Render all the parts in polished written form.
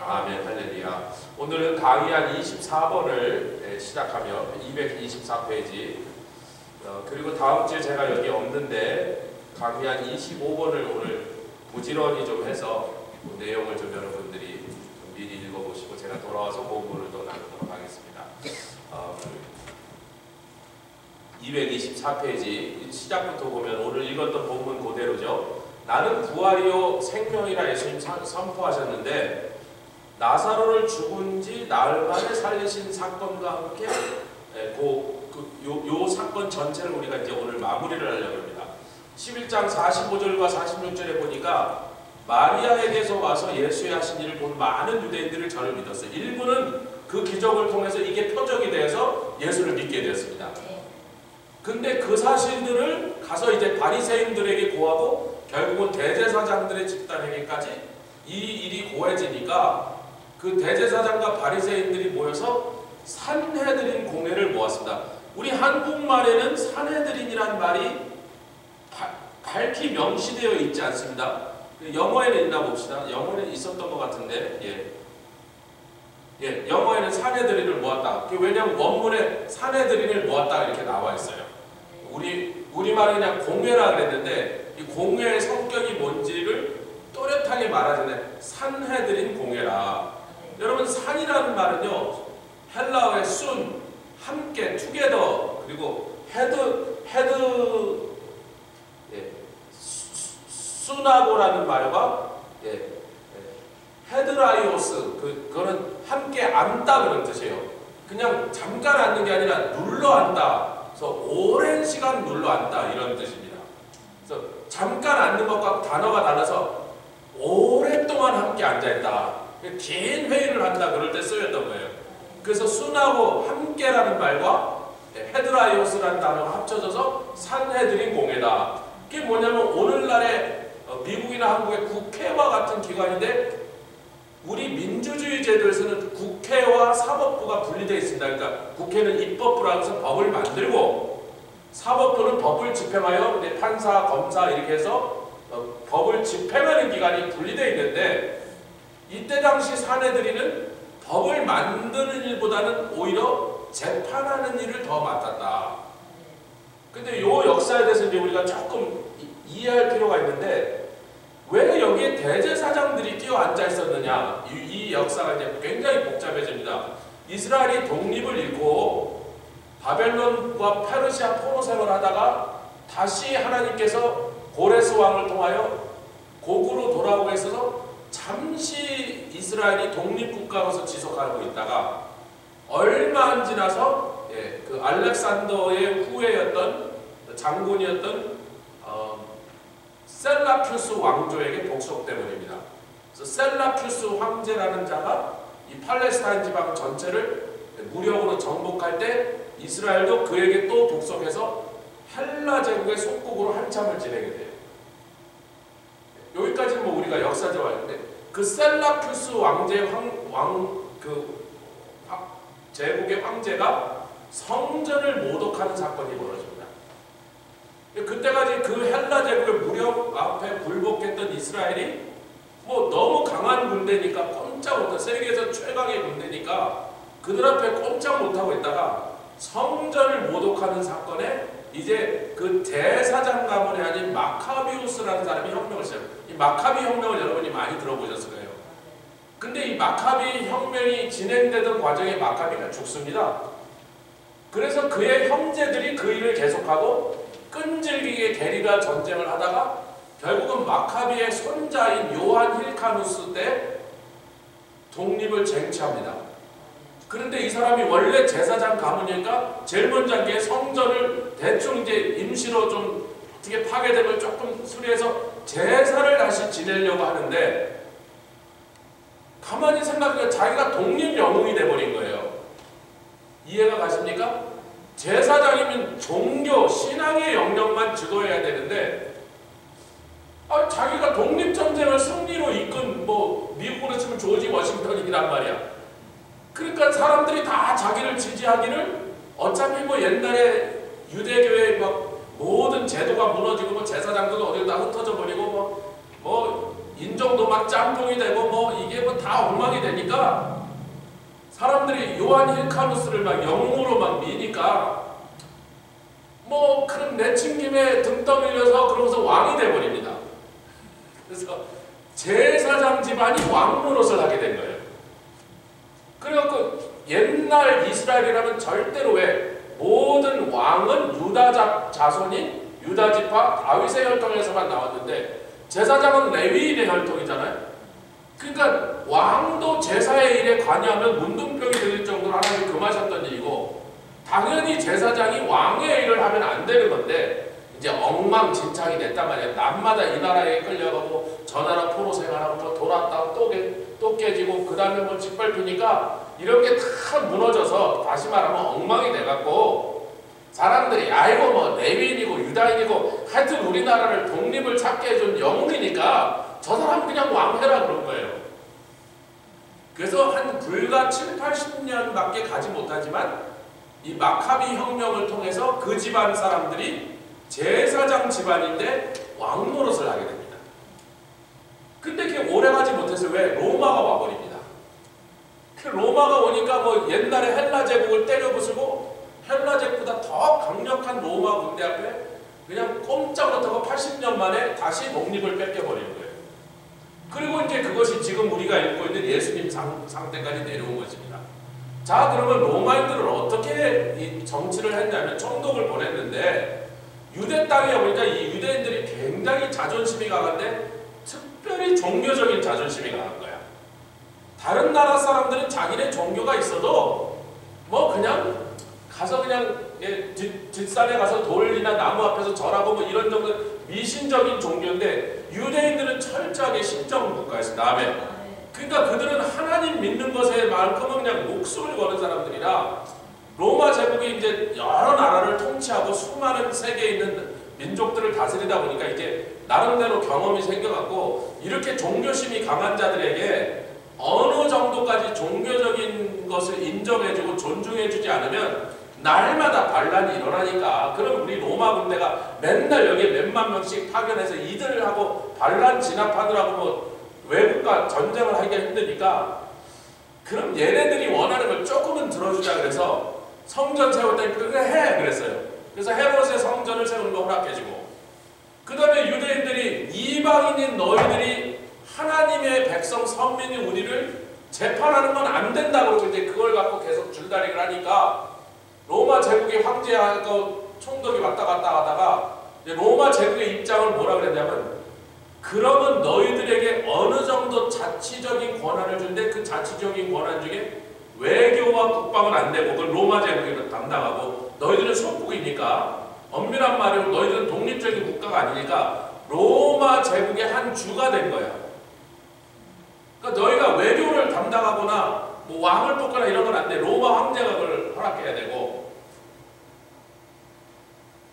아멘, 할렐루야. 오늘은 강의한 24번을 시작하며 224페이지 그리고 다음 주에 제가 여기 없는데 강의한 25번을 오늘 부지런히 좀 해서 내용을 좀 여러분들이 좀 미리 읽어보시고 제가 돌아와서 공부를 또 나누도록 하겠습니다. 224페이지 시작부터 보면 오늘 읽었던 본문 그대로죠. 나는 부활이요 생명이라 예수님 선포하셨는데 나사로를 죽은 지 나흘 만에 살리신 사건과 함께 요 사건 전체를 우리가 이제 오늘 마무리를 하려고 합니다. 11장 45절과 46절에 보니까 마리아에게서 와서 예수의 하신 일을 본 많은 유대인들을 저를 믿었어요. 일부는 그 기적을 통해서 이게 표적이 되어서 예수를 믿게 되었습니다. 근데 그 사실들을 가서 이제 바리새인들에게 고하고 결국은 대제사장들의 집단에게까지 이 일이 고해지니까 그 대제사장과 바리새인들이 모여서 산헤드린 공회를 모았습니다. 우리 한국말에는 산헤드린이라는 말이 밝히 명시되어 있지 않습니다. 영어에는 있나 봅시다. 영어에는 있었던 것 같은데 영어에는 산헤드린을 모았다. 왜냐하면 원문에 산헤드린을 모았다 이렇게 나와 있어요. 우리말은 그냥 공회라 그랬는데 이 공회의 성격이 뭔지를 또렷하게 말하자면 산헤드린 공회라. 여러분 산이라는 말은요 헬라어의 순, 함께, 투게더 그리고 수나고라는 말과 헤드라이오스 그거는 함께 앉다 그런 뜻이에요. 그냥 잠깐 앉는 게 아니라 눌러 앉다. 그래서 오랜 시간 눌러 앉다 이런 뜻입니다. 그래서 잠깐 앉는 것과 단어가 달라서 오랫동안 함께 앉아있다. 긴 회의를 한다 그럴 때 쓰였던 거예요. 그래서 순하고 함께라는 말과 헤드라이오스라는 단어가 합쳐져서 산헤드린 공회다. 그게 뭐냐면 오늘날의 미국이나 한국의 국회와 같은 기관인데 우리 민주주의 제도에서는 국회와 사법부가 분리되어 있습니다. 그러니까 국회는 입법부라고 해서 법을 만들고 사법부는 법을 집행하여 판사, 검사 이렇게 해서 법을 집행하는 기관이 분리되어 있는데 이때 당시 산헤드린은 법을 만드는 일보다는 오히려 재판하는 일을 더 맡았다. 근데 이 역사에 대해서 이제 우리가 조금 이해할 필요가 있는데 왜 여기에 대제사장들이 끼어 앉아 있었느냐? 이 역사가 이제 굉장히 복잡해집니다. 이스라엘이 독립을 잃고 바벨론과 페르시아 포로 생활하다가 다시 하나님께서 고레스 왕을 통하여 고구로 돌아오게 있어서 잠시 이스라엘이 독립국가로서 지속하고 있다가 얼마 안 지나서 그 알렉산더의 후예였던 장군이었던 셀라큐스 왕조에게 복속되버립니다. 그래서 셀라큐스 황제라는 자가 이 팔레스타인 지방 전체를 무력으로 정복할 때 이스라엘도 그에게 또 복속해서 헬라 제국의 속국으로 한참을 지내게 돼요. 여기까지는 뭐 우리가 역사적으로 알는데 그 셀라큐스 왕제 제국의 황제가 성전을 모독하는 사건이 벌어집니다. 그때까지 그 헬라 제국의 무력 앞에 굴복했던 이스라엘이 뭐 너무 강한 군대니까 꼼짝 못하고 세계에서 최강의 군대니까 그들 앞에 꼼짝 못하고 있다가 성전을 모독하는 사건에 이제 그 대사장 가문이 아닌 마카비우스라는 사람이 혁명을 시작해요. 이 마카비 혁명을 여러분이 많이 들어보셨을 거예요. 근데 이 마카비 혁명이 진행되던 과정에 마카비가 죽습니다. 그래서 그의 형제들이 그 일을 계속하고 끈질기게 게리라 전쟁을 하다가 결국은 마카비의 손자인 요한 힐카누스 때 독립을 쟁취합니다. 그런데 이 사람이 원래 제사장 가문이니까 제일 먼저 한 게 성전을 대충 이제 임시로 좀 어떻게 파괴되면 조금 수리해서 제사를 다시 지내려고 하는데 가만히 생각하니까 자기가 독립 영웅이 돼버린 거예요. 이해가 가십니까? 제사장이면 종교, 신앙의 영역만 주도해야 되는데 자기가 독립전쟁을 승리로 이끈 미국으로 치면 조지 워싱턴이란 말이야. 그러니까 사람들이 다 자기를 지지하기를 어차피 옛날에 유대교의 모든 제도가 무너지고 제사장들도 어디로 다 흩어져 버리고 인종도 막 짬뽕이 되고 뭐 이게 뭐 다 엉망이 되니까 사람들이 요한 힐카누스를 막 영웅으로 막 미니까 뭐 그럼 내친 김에 등 떠밀려서 그러면서 왕이 돼버립니다. 그래서 제사장 집안이 왕 노릇을 하게 된 거예요. 그래갖고 옛날 이스라엘이라면 절대로 왜 모든 왕은 유다 자손인 유다 지파 다윗의 혈통에서만 나왔는데 제사장은 레위인의 혈통이잖아요. 그러니까 왕도 제사의 일에 관여하면 문둥병이 들릴 정도로 하나님이 금하셨던 일이고 당연히 제사장이 왕의 일을 하면 안 되는 건데 이제 엉망진창이 됐단 말이에요. 남마다 이 나라에 끌려가고 저 나라 포로 생활하고 뭐 돌았다가 또 깨지고 그 다음에 뭐 짓밟히니까 이런 게 다 무너져서 다시 말하면 엉망이 돼갖고 사람들이 아이고 뭐 레위인이고 유다인이고 하여튼 우리나라를 독립을 찾게 해준 영웅이니까 저 사람 그냥 왕해라 그런 거예요. 그래서 한 불과 7, 80년밖에 가지 못하지만 이 마카비 혁명을 통해서 그 집안 사람들이 제사장 집안인데 왕 노릇을 하게 됩니다. 근데 그게 오래가지 못해서 왜 로마가 와버립니다. 그 로마가 오니까 뭐 옛날에 헬라 제국을 때려 부수고 헬라 제국보다 더 강력한 로마 군대 앞에 그냥 꼼짝 못하고 80년 만에 다시 독립을 뺏겨버리는 거예요. 그리고 이제 그것이 지금 우리가 읽고 있는 예수님 상태까지 내려온 것입니다. 자, 그러면 로마인들은 어떻게 이 정치를 했냐면 총독을 보냈는데 유대 땅에 오니까 이 유대인들이 굉장히 자존심이 강한데 특별히 종교적인 자존심이 강한 거야. 다른 나라 사람들은 자기네 종교가 있어도 뭐 그냥 가서 그냥 뒷산에 가서 돌이나 나무 앞에서 절하고 뭐 이런 정도 미신적인 종교인데 유대인들은 철저하게 신정 국가였습니다. 아멘. 그러니까 그들은 하나님 믿는 것에 만큼은 그냥 목숨을 거는 사람들이라 로마 제국이 이제 여러 나라를 통치하고 수많은 세계에 있는 민족들을 다스리다 보니까 이제 나름대로 경험이 생겨갖고 이렇게 종교심이 강한 자들에게 어느 정도까지 종교적인 것을 인정해주고 존중해주지 않으면 날마다 반란이 일어나니까 그럼 우리 로마 군대가 맨날 여기에 몇만 명씩 파견해서 이들하고 반란 진압하느라고 뭐 외국과 전쟁을 하기가 힘드니까 그럼 얘네들이 원하는 걸 조금은 들어주자 그래서 성전 세웠다니까 그래 해 그랬어요. 그래서 헤롯의 성전을 세우는 거 허락해주고 그 다음에 유대인들이 이방인인 너희들이 하나님의 백성 선민이 우리를 재판하는 건 안 된다고 이제 그걸 갖고 계속 줄다리기를 하니까 로마 제국의 황제하고 총독이 왔다 갔다 하다가 로마 제국의 입장을 뭐라 그랬냐면 그러면 너희들에게 어느 정도 자치적인 권한을 준대 그 자치적인 권한 중에 외교와 국방은 안 되고 그걸 로마 제국이 담당하고 너희들은 속국이니까 엄밀한 말로 너희들은 독립적인 국가가 아니니까 로마 제국의 한 주가 된 거야. 그러니까 너희가 외교를 담당하거나 뭐 왕을 뽑거나 이런 건 안 돼. 로마 황제가 그걸 허락해야 되고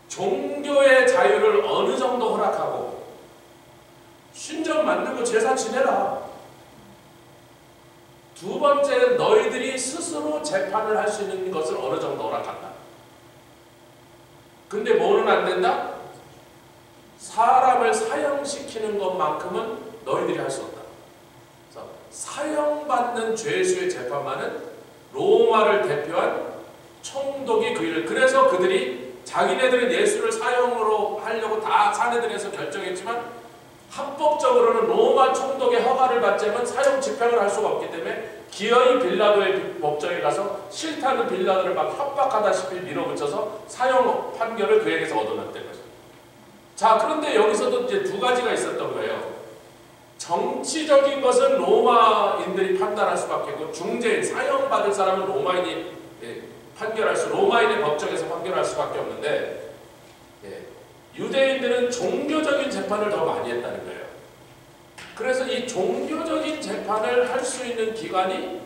종교의 자유를 어느 정도 허락하고 신전 만들고 제사 지내라. 두 번째는 너희들이 스스로 재판을 할 수 있는 것을 어느 정도 허락한다. 근데 뭐는 안 된다? 사람을 사형시키는 것만큼은 너희들이 할 수 없다. 그래서 사형받는 죄수의 재판만은 로마를 대표한 총독이 그 일을 그래서 그들이 자기네들은 예수를 사형으로 하려고 다 사내들에서 결정했지만 합법적으로는 로마 총독의 허가를 받자면 사형 집행을 할 수가 없기 때문에 기어이 빌라도의 법정에 가서 싫다는 빌라도를 막 협박하다시피 밀어붙여서 사형 판결을 그에게서 얻어냈던 거죠. 자, 그런데 여기서도 이제 두 가지가 있었던 거예요. 정치적인 것은 로마인들이 판단할 수밖에 없고 중재인, 사형받을 사람은 로마인이 로마인의 법정에서 판결할 수밖에 없는데 유대인들은 종교적인 재판을 더 많이 했다는 거예요. 그래서 이 종교적인 재판을 할 수 있는 기관이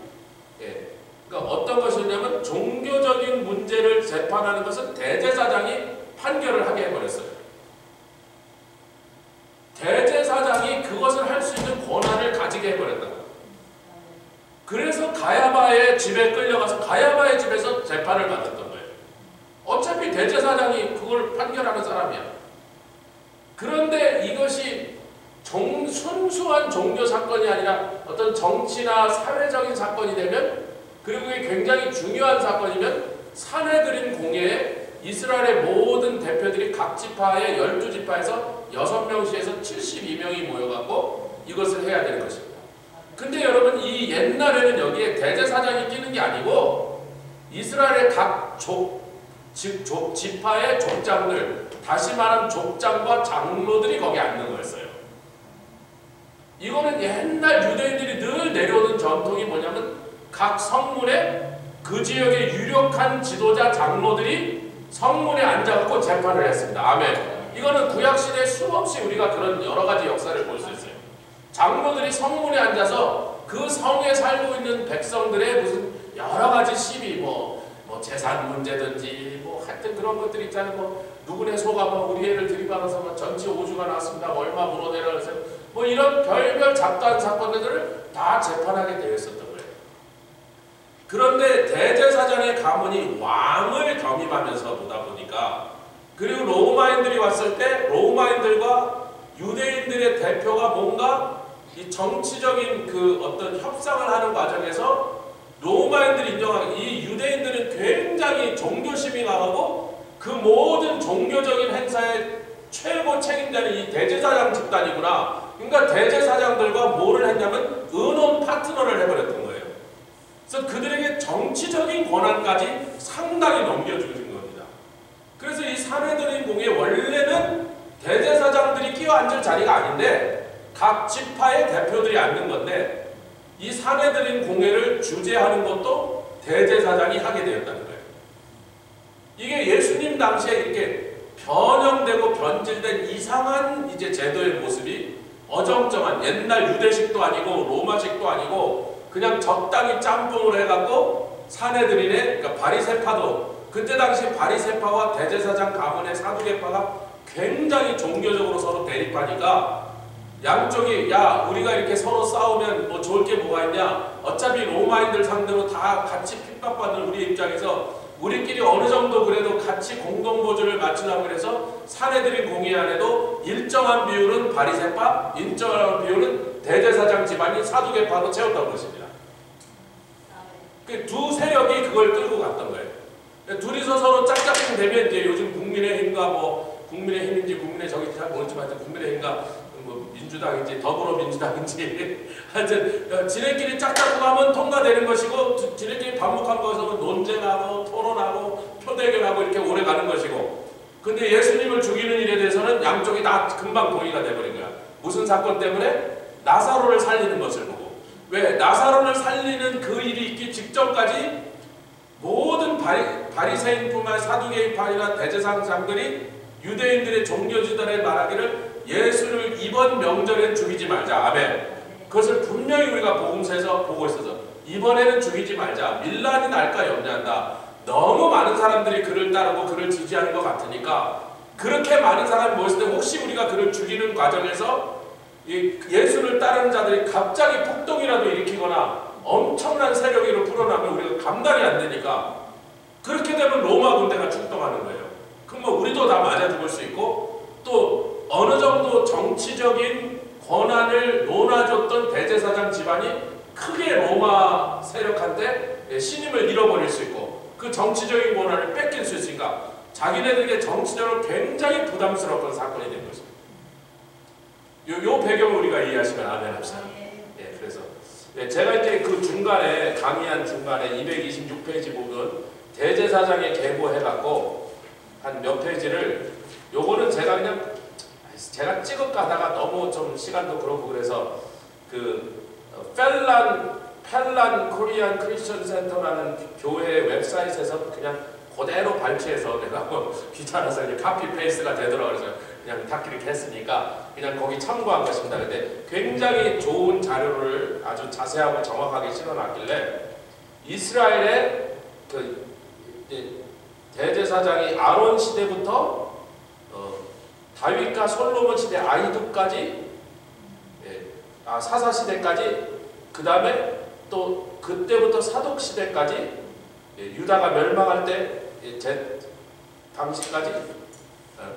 그러니까 어떤 것이냐면 종교적인 문제를 재판하는 것은 대제사장이 판결을 하게 해버렸어요. 대제사장이 그것을 할 수 있는 권한을 가지게 해버렸다. 그래서 가야바의 집에 끌려가서 가야바의 집에서 재판을 받았던 거예요. 어차피 대제사장이 그걸 판결하는 사람이야. 그런데 이것이 순수한 종교 사건이 아니라 어떤 정치나 사회적인 사건이 되면, 그리고 그게 굉장히 중요한 사건이면 산헤드린 공회에 이스라엘의 모든 대표들이 각 지파의 12지파에서 6명씩에서 72명이 모여갖고 이것을 해야 되는 것입니다. 근데 여러분, 이 옛날에는 여기에 대제사장이 끼는 게 아니고 이스라엘의 각 지파의 족장들, 다시 말하면 족장과 장로들이 거기 앉는 거였어요. 이거는 옛날 유대인들이 늘 내려오는 전통이 뭐냐면, 각 성문에 그 지역의 유력한 지도자 장로들이 성문에 앉아갖고 재판을 했습니다. 아멘. 이거는 구약시대에 수없이 우리가 그런 여러가지 역사를 볼 수 있어요. 장로들이 성문에 앉아서 그 성에 살고 있는 백성들의 무슨 여러가지 시비, 재산 문제든지, 하여튼 그런 것들 있잖아요. 누구네 소가 우리 애를 들이받아서 전치 5주가 나왔습니다. 얼마 물어내라 해서 이런 별별 잡다한 사건들을 다 재판하게 되어 있었던 거예요. 그런데 대제사장의 가문이 왕을 겸임하면서 보다 보니까, 그리고 로마인들이 왔을 때 로마인들과 유대인들의 대표가 뭔가 이 정치적인 그 어떤 협상을 하는 과정에서 로마인들이 인정하는, 이 유대인들은 굉장히 종교심이 강하고 그 모든 종교적인 행사의 최고 책임자는 이 대제사장 집단이구나. 그러니까 대제사장들과 뭐를 했냐면 의논 파트너를 해버렸던 거예요. 그래서 그들에게 정치적인 권한까지 상당히 넘겨주신 겁니다. 그래서 이 산헤드린 공회 원래는 대제사장들이 끼어 앉을 자리가 아닌데 각 지파의 대표들이 앉는 건데, 이 산헤드린 공회를 주재하는 것도 대제사장이 하게 되었다는 거예요. 이게 예수님 당시에 이렇게 변형되고 변질된 이상한 이제 제도의 모습이 어정쩡한, 옛날 유대식도 아니고 로마식도 아니고 그냥 적당히 짬뽕을 해갖고 산헤드린의, 그러니까 바리새파도, 그때 당시 바리새파와 대제사장 가문의 사두개파가 굉장히 종교적으로 서로 대립하니까 양쪽이, 야, 우리가 이렇게 서로 싸우면 좋을 게 뭐가 있냐, 어차피 로마인들 상대로 다 같이 핍박받는 우리 입장에서 우리끼리 어느 정도 그래도 같이 공동보조를 맞추려고 해서 산헤드린 공회 안에도 일정한 비율은 바리새파, 일정한 비율은 대제사장 집안이 사두개파로 채웠다고 그러십니다. 그 두 세력이 그걸 끌고 갔던 거예요. 둘이서 서로 짝짝꿍 되면 이제 요즘 국민의힘과 국민의힘인지 국민의정인지 잘 모르지만 국민의힘과 민주당인지 더불어민주당인지 하여튼 지네끼리 짝짝꿍하면 통과되는 것이고, 지네끼리 반복한 것에서 논쟁하고 토론하고 표대결하고 이렇게 오래 가는 것이고, 근데 예수님을 죽이는 일에 대해서는 양쪽이 다 금방 동의가 돼버린 거야. 무슨 사건 때문에? 나사로를 살리는 것을 보고. 왜? 나사로를 살리는 그 일이 있기 직전까지 모든 바리새인뿐만 아니라 사두개인파이나 대제사장들이 유대인들의 종교지단에 말하기를 예수를 이번 명절엔 죽이지 말자. 아멘. 그것을 분명히 우리가 복음서에서 보고 있어서 이번에는 죽이지 말자. 밀란이 날까 염려한다. 너무 많은 사람들이 그를 따르고 그를 지지하는 것 같으니까, 그렇게 많은 사람이 모였을 때 혹시 우리가 그를 죽이는 과정에서 예수를 따르는 자들이 갑자기 폭동이라도 일으키거나 엄청난 세력으로 풀어나면 우리가 감당이 안 되니까, 그렇게 되면 로마 군대가 출동하는 거예요. 그럼 우리도 다 맞아 죽을 수 있고, 또 어느 정도 정치적인 권한을 논아줬던 대제사장 집안이 크게 로마 세력한테 신임을 잃어버릴 수 있고, 그 정치적인 권한을 뺏길 수 있으니까 자기네들에게 정치적으로 굉장히 부담스러웠던 사건이 된 것입니다. 요 배경을 우리가 이해하시면 아멘 합시다. 예, 그래서 제가 이제 그 중간에 강의한 중간에 226페이지 부분 대제사장의 계보 해갖고 한 몇 페이지를, 요거는 제가 찍을까 하다가 너무 좀 시간도 그렇고 그래서 그 펠란 코리안 크리스천 센터라는 교회 웹사이트에서 그냥 그대로 발췌해서 내가 귀찮아서 이제 카피 페이스트가 되더라고요. 그래서 그냥 탁 이렇게 했으니까 그냥 거기 참고한 것입니다. 근데 굉장히 좋은 자료를 아주 자세하고 정확하게 실어놨길래, 이스라엘의 그 대제사장이 아론 시대부터 다윗과 솔로몬 시대 아이두까지, 사사 시대까지, 그 다음에 또 그때부터 사독 시대까지, 유다가 멸망할 때 당시까지,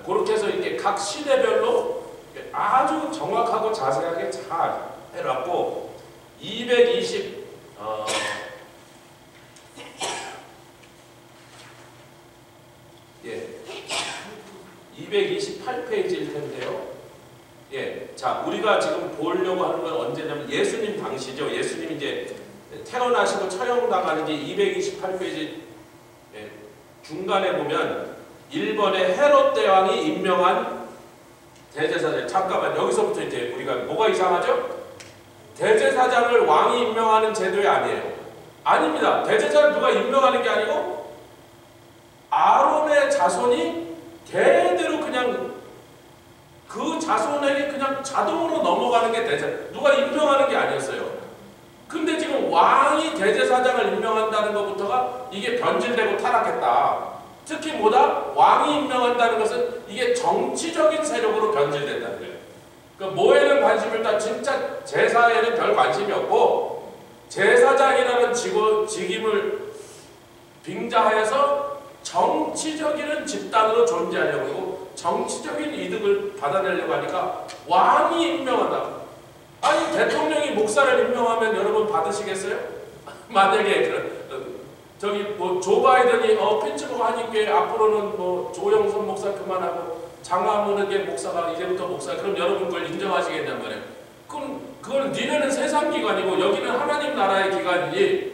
그렇게 해서 이렇게 각 시대별로 아주 정확하고 자세하게 잘 해놨고 228페이지일 텐데요. 자, 우리가 지금 보려고 하는 건 언제냐면 예수님 당시죠. 예수님이 이제 태어나시고 처형당하는 게 228페이지 중간에 보면 1번에 헤롯 대왕이 임명한 대제사장. 잠깐만, 여기서부터 이제 우리가 뭐가 이상하죠? 대제사장을 왕이 임명하는 제도에 아니에요. 아닙니다. 대제사장을 누가 임명하는 게 아니고 아론의 자손이 대대로 그냥 그 자손에게 그냥 자동으로 넘어가는 게 누가 임명하는 게 아니었어요. 근데 지금 왕이 대제사장을 임명한다는 것부터가 이게 변질되고 타락했다. 특히 뭐다? 왕이 임명한다는 것은 이게 정치적인 세력으로 변질된다는 거예요. 그러니까 뭐에는 관심이 없다. 진짜 제사에는 별 관심이 없고 제사장이라는 직임을 빙자하여서 정치적인 집단으로 존재하려고 하고 정치적인 이득을 받아내려고 하니까 왕이 임명한다. 아니 대통령이 목사를 임명하면 여러분 받으시겠어요? 만약에 저기 뭐 조 바이든이 핀츠버그 한인교회 앞으로는 뭐 조영선 목사 그만하고 장하문의 목사가 이제부터 목사, 그럼 여러분 그걸 인정하시겠냔 말이에요. 그럼 그건 니네는 세상 기관이고 여기는 하나님 나라의 기관이니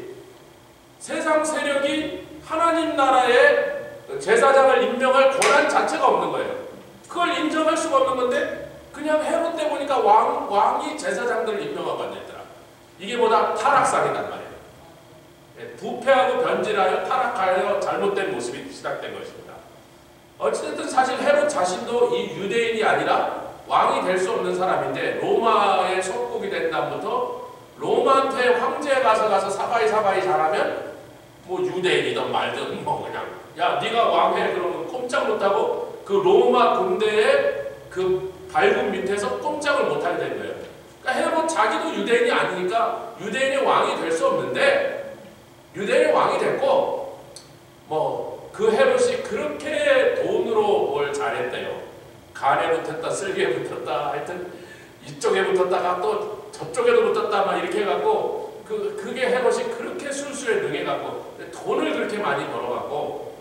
세상 세력이 하나님 나라의 제사장을 임명할 권한 자체가 없는 거예요. 그걸 인정할 수가 없는 건데 그냥 헤롯 때 보니까 왕이 제사장들을 임명하고 앉아있더라. 이게 보다 타락상이란 말이에요. 부패하고 변질하여 타락하여 잘못된 모습이 시작된 것입니다. 어쨌든 사실 헤롯 자신도 이 유대인이 아니라 왕이 될 수 없는 사람인데 로마의 속국이 된 다음부터 로마한테 황제 가서 사바이 잘하면 뭐 유대인이든 말든 뭐 그냥 야 네가 왕해 그러면 꼼짝 못하고 그 로마 군대의 그 발군 밑에서 꼼짝을 못하게 된 거예요. 그러니까 헤롯 자기도 유대인이 아니니까 유대인의 왕이 될 수 없는데 유대인의 왕이 됐고 뭐 그 헤롯이 그렇게 돈으로 뭘 잘했대요. 간에 붙었다 쓸개에 붙었다 하여튼 이쪽에 붙었다가 또 저쪽에도 붙었다 막 이렇게 해갖고 그게 헤롯이 그렇게 술수에 능해갖고 돈을 그렇게 많이 벌어갖고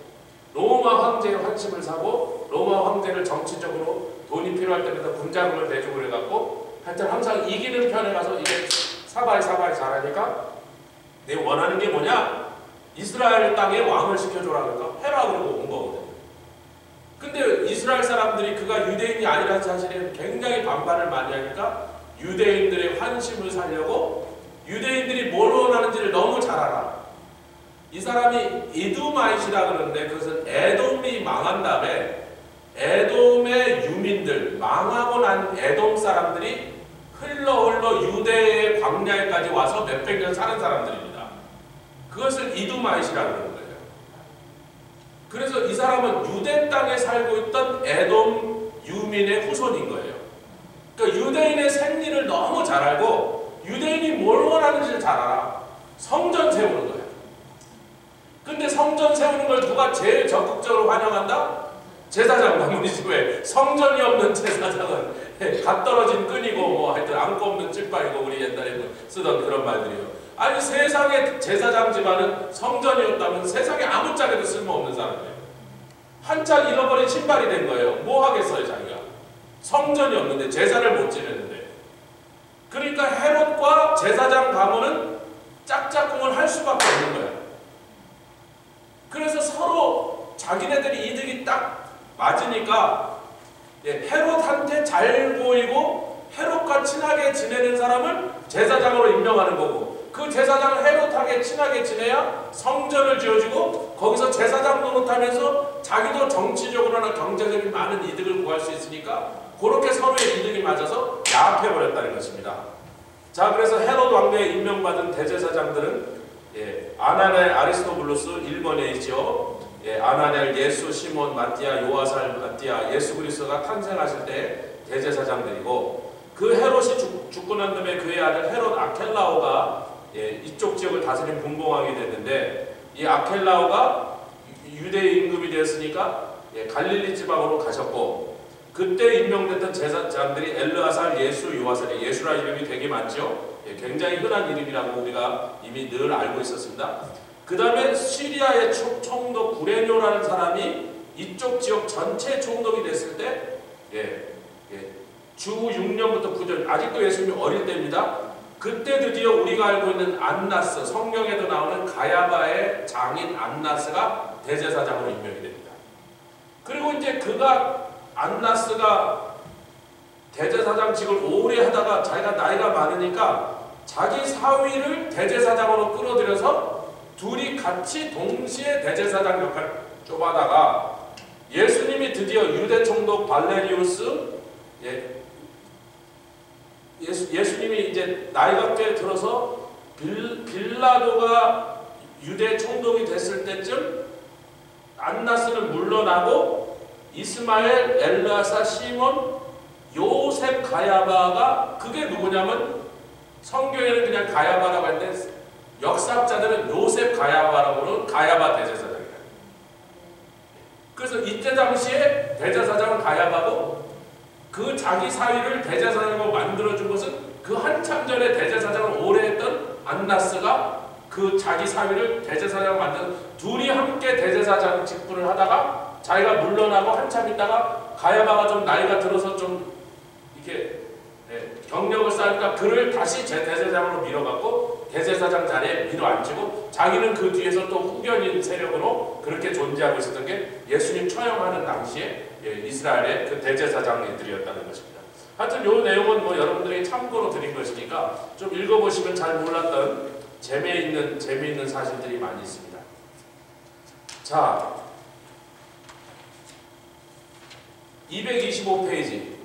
로마 황제의 환심을 사고 로마 황제를 정치적으로 돈이 필요할 때마다 군자금을 대주고 그래갖고 하여튼 항상 이기는 편에 가서 이게 사바이 잘하니까 내 원하는 게 뭐냐? 이스라엘 땅에 왕을 시켜줘라 그러니까 해라 그러고 온 거거든요. 근데 이스라엘 사람들이 그가 유대인이 아니라는 사실에 굉장히 반발을 많이 하니까 유대인들의 환심을 살려고 유대인들이 뭘 원하는지를 너무 잘 알아. 이 사람이 이두마이시라 그러는데 그것은 에돔이 망한 다음에 에돔의 유민들, 망하고 난 에돔 사람들이 흘러 유대의 광야에까지 와서 몇백 년 사는 사람들입니다. 그것을 이두마이시라고 그러는 거예요. 그래서 이 사람은 유대 땅에 살고 있던 에돔 유민의 후손인 거예요. 그러니까 유대인의 생리를 너무 잘 알고 유대인이 뭘 원하는지를 잘 알아. 성전 세우는 거예요. 근데 성전 세우는 걸 누가 제일 적극적으로 환영한다? 제사장 가문이지. 왜? 성전이 없는 제사장은 갓 떨어진 끈이고 뭐 하여튼 안고 없는 찔발이고 우리 옛날에 쓰던 그런 말들이요. 아니 세상에 제사장 집안은 성전이 없다면 세상에 아무짝에도 쓸모없는 사람이에요. 한 짝 잃어버린 신발이 된 거예요. 뭐 하겠어요 자기가. 성전이 없는데 제사를 못 지내는데. 그러니까 헤롯과 제사장 가문은 짝짝꿍을 할 수밖에 없는 거예요. 그래서 서로 자기네들이 이득이 딱 맞으니까 헤롯한테 잘 보이고 헤롯과 친하게 지내는 사람을 제사장으로 임명하는 거고 그 제사장을 헤롯하게 친하게 지내야 성전을 지어주고 거기서 제사장 노릇하면서 자기도 정치적으로나 경제적인 많은 이득을 구할 수 있으니까 그렇게 서로의 이득이 맞아서 야합해버렸다는 것입니다. 자, 그래서 헤롯 왕래에 임명받은 대제사장들은 아나넬, 아리스토블루스 1번에 있죠. 아나넬, 예수, 시몬, 마띠아, 요아살, 마띠아, 예수 그리스도가 탄생하실 때 대제사장들이고 그 헤롯이 죽고 난 다음에 그의 아들 헤롯 아켈라오가 이쪽 지역을 다스린 분봉왕이 됐는데 이 아켈라오가 유대 임금이 되었으니까 갈릴리 지방으로 가셨고 그때 임명됐던 제사장들이 엘르아살, 예수, 요아살이 예수라 이름이 되게 많죠. 굉장히 흔한 이름이라고 우리가 이미 늘 알고 있었습니다. 그 다음에 시리아의 총독 구레뇨라는 사람이 이쪽 지역 전체 총독이 됐을 때 주 6년부터 9년 아직도 예수님이 어릴 때입니다. 그때 드디어 우리가 알고 있는 안나스, 성경에도 나오는 가야바의 장인 안나스가 대제사장으로 임명이 됩니다. 그리고 이제 안나스가 대제사장직을 오래 하다가 자기가 나이가 많으니까 자기 사위를 대제사장으로 끌어들여서 둘이 같이 동시에 대제사장 역할을 좀 하다가 예수님이 드디어 유대 총독 발레리우스 예수님이 이제 나이가 꽤 들어서 빌라도가 유대 총독이 됐을 때쯤 안나스는 물러나고 이스마엘, 엘르아사, 시몬, 요셉, 가야바가 그게 누구냐면 성경에는 그냥 가야바라고 했는데 역사학자들은 요셉 가야바라고는 가야바 대제사장이에요. 그래서 이때 당시에 대제사장은 가야바고 그 자기 사위를 대제사장으로 만들어준 것은 그 한참 전에 대제사장을 오래 했던 안나스가 그 자기 사위를 대제사장으로 만든 둘이 함께 대제사장 직분을 하다가 자기가 물러나고 한참 있다가 가야바가 좀 나이가 들어서 좀 이렇게 경력을 쌓으니까 그를 다시 대제사장으로 밀어갖고 대제사장 자리에 밀어앉히고 자기는 그 뒤에서 또 후견인 세력으로 그렇게 존재하고 있었던 게 예수님 처형하는 당시에 이스라엘의 그 대제사장들이었다는 것입니다. 하여튼 이 내용은 뭐 여러분들이 참고로 드린 것이니까 좀 읽어보시면 잘 몰랐던 재미있는 사실들이 많이 있습니다. 자, 225페이지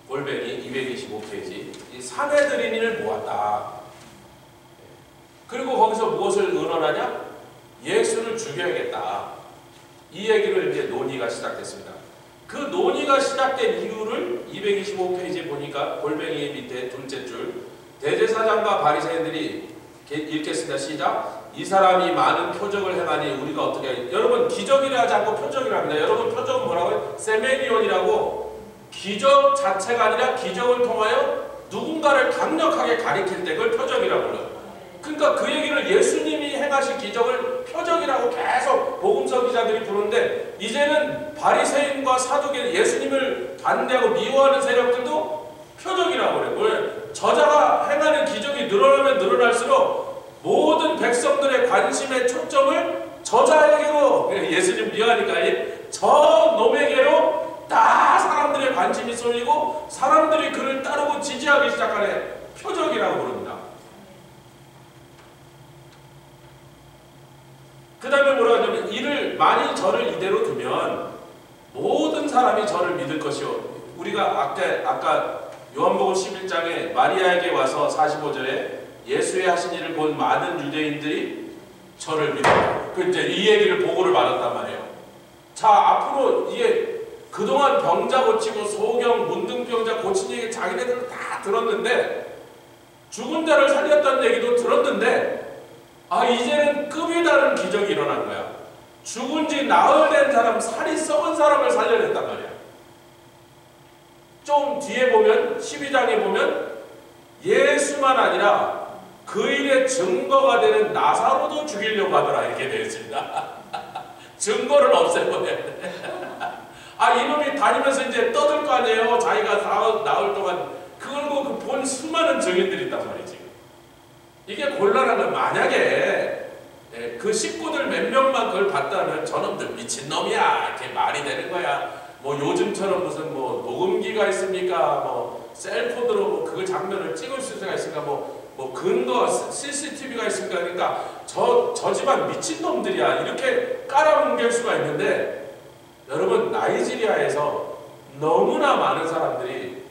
골뱅이 225페이지 이 사내들인을 모았다. 그리고 거기서 무엇을 의논하냐? 예수를 죽여야겠다. 이 얘기를 이제 논의가 시작됐습니다. 그 논의가 시작된 이유를 225페이지에 보니까 골뱅이 밑에 둘째 줄 대제사장과 바리새인들이 읽겠습니다. 시작. 이 사람이 많은 표적을 행하니 우리가 어떻게 해? 여러분 기적이라 하지 않고 표적이라 합니다. 여러분 표적은 뭐라고요? 세메니온이라고 기적 자체가 아니라 기적을 통하여 누군가를 강력하게 가리킬 때 그걸 표적이라고 불러요. 그러니까 그 얘기를 예수님이 행하신 기적을 표적이라고 계속 복음서 기자들이 부르는데 이제는 바리새인과 사두개 예수님을 반대하고 미워하는 세력들도 표적이라고 그래요. 왜? 저자가 행하는 기적이 늘어나면 늘어날수록 모든 백성들의 관심의 초점을 저자에게로 예수님 미워하니까 저 놈에게로 다 사람들의 관심이 쏠리고 사람들이 그를 따르고 지지하기 시작하는 표적이라고 부릅니다. 그 다음에 뭐라고 하냐면 이를 만일 저를 이대로 두면 모든 사람이 저를 믿을 것이요. 우리가 아까 요한복음 11장에 마리아에게 와서 45절에 예수의 하신 일을 본 많은 유대인들이 저를 믿어요. 그 이제 이 얘기를 보고를 받았단 말이에요. 자, 앞으로 이게 그동안 병자 고치고 소경, 문둥병자 고친 얘기 자기네들은 다 들었는데 죽은 자를 살렸다는 얘기도 들었는데 이제는 급이 다른 기적이 일어난 거야. 죽은 지 나흘 된 사람, 살이 썩은 사람을 살려냈단 말이야. 좀 뒤에 보면 12장에 보면 예수만 아니라 그 일의 증거가 되는 나사로도 죽이려고 하더라 이렇게 되어 있습니다. 증거를 없애버려야 돼. 이놈이 다니면서 이제 떠들 거 아니에요. 자기가 나흘 동안 그걸 그 본 수많은 증인들이 있단 말이지. 이게 곤란한 건 만약에 그 식구들 몇 명만 그걸 봤다면 저놈들 미친놈이야 이렇게 말이 되는 거야. 뭐 요즘처럼 무슨 뭐 녹음기가 있습니까? 뭐 셀폰으로 뭐 그걸 장면을 찍을 수가 있습니까? 뭐 근거 CCTV가 있습니까? 그러니까 저 집안 미친놈들이야 이렇게 깔아뭉갤 수가 있는데 여러분 나이지리아에서 너무나 많은 사람들이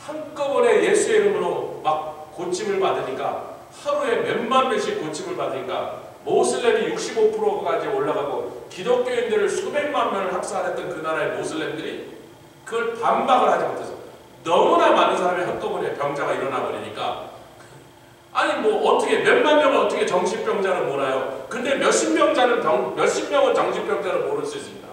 한꺼번에 예수의 이름으로 막 고침을 받으니까 하루에 몇만 명씩 고침을 받으니까 모슬렘이 65%까지 올라가고 기독교인들을 수백만 명을 학살했던 그 나라의 모슬렘들이 그걸 반박을 하지 못해서 너무나 많은 사람이 한꺼번에 병자가 일어나 버리니까 뭐 어떻게 몇만 명은 어떻게 정신병자를 몰아요. 근데 몇십 명은 정신병자를 모를 수 있습니다.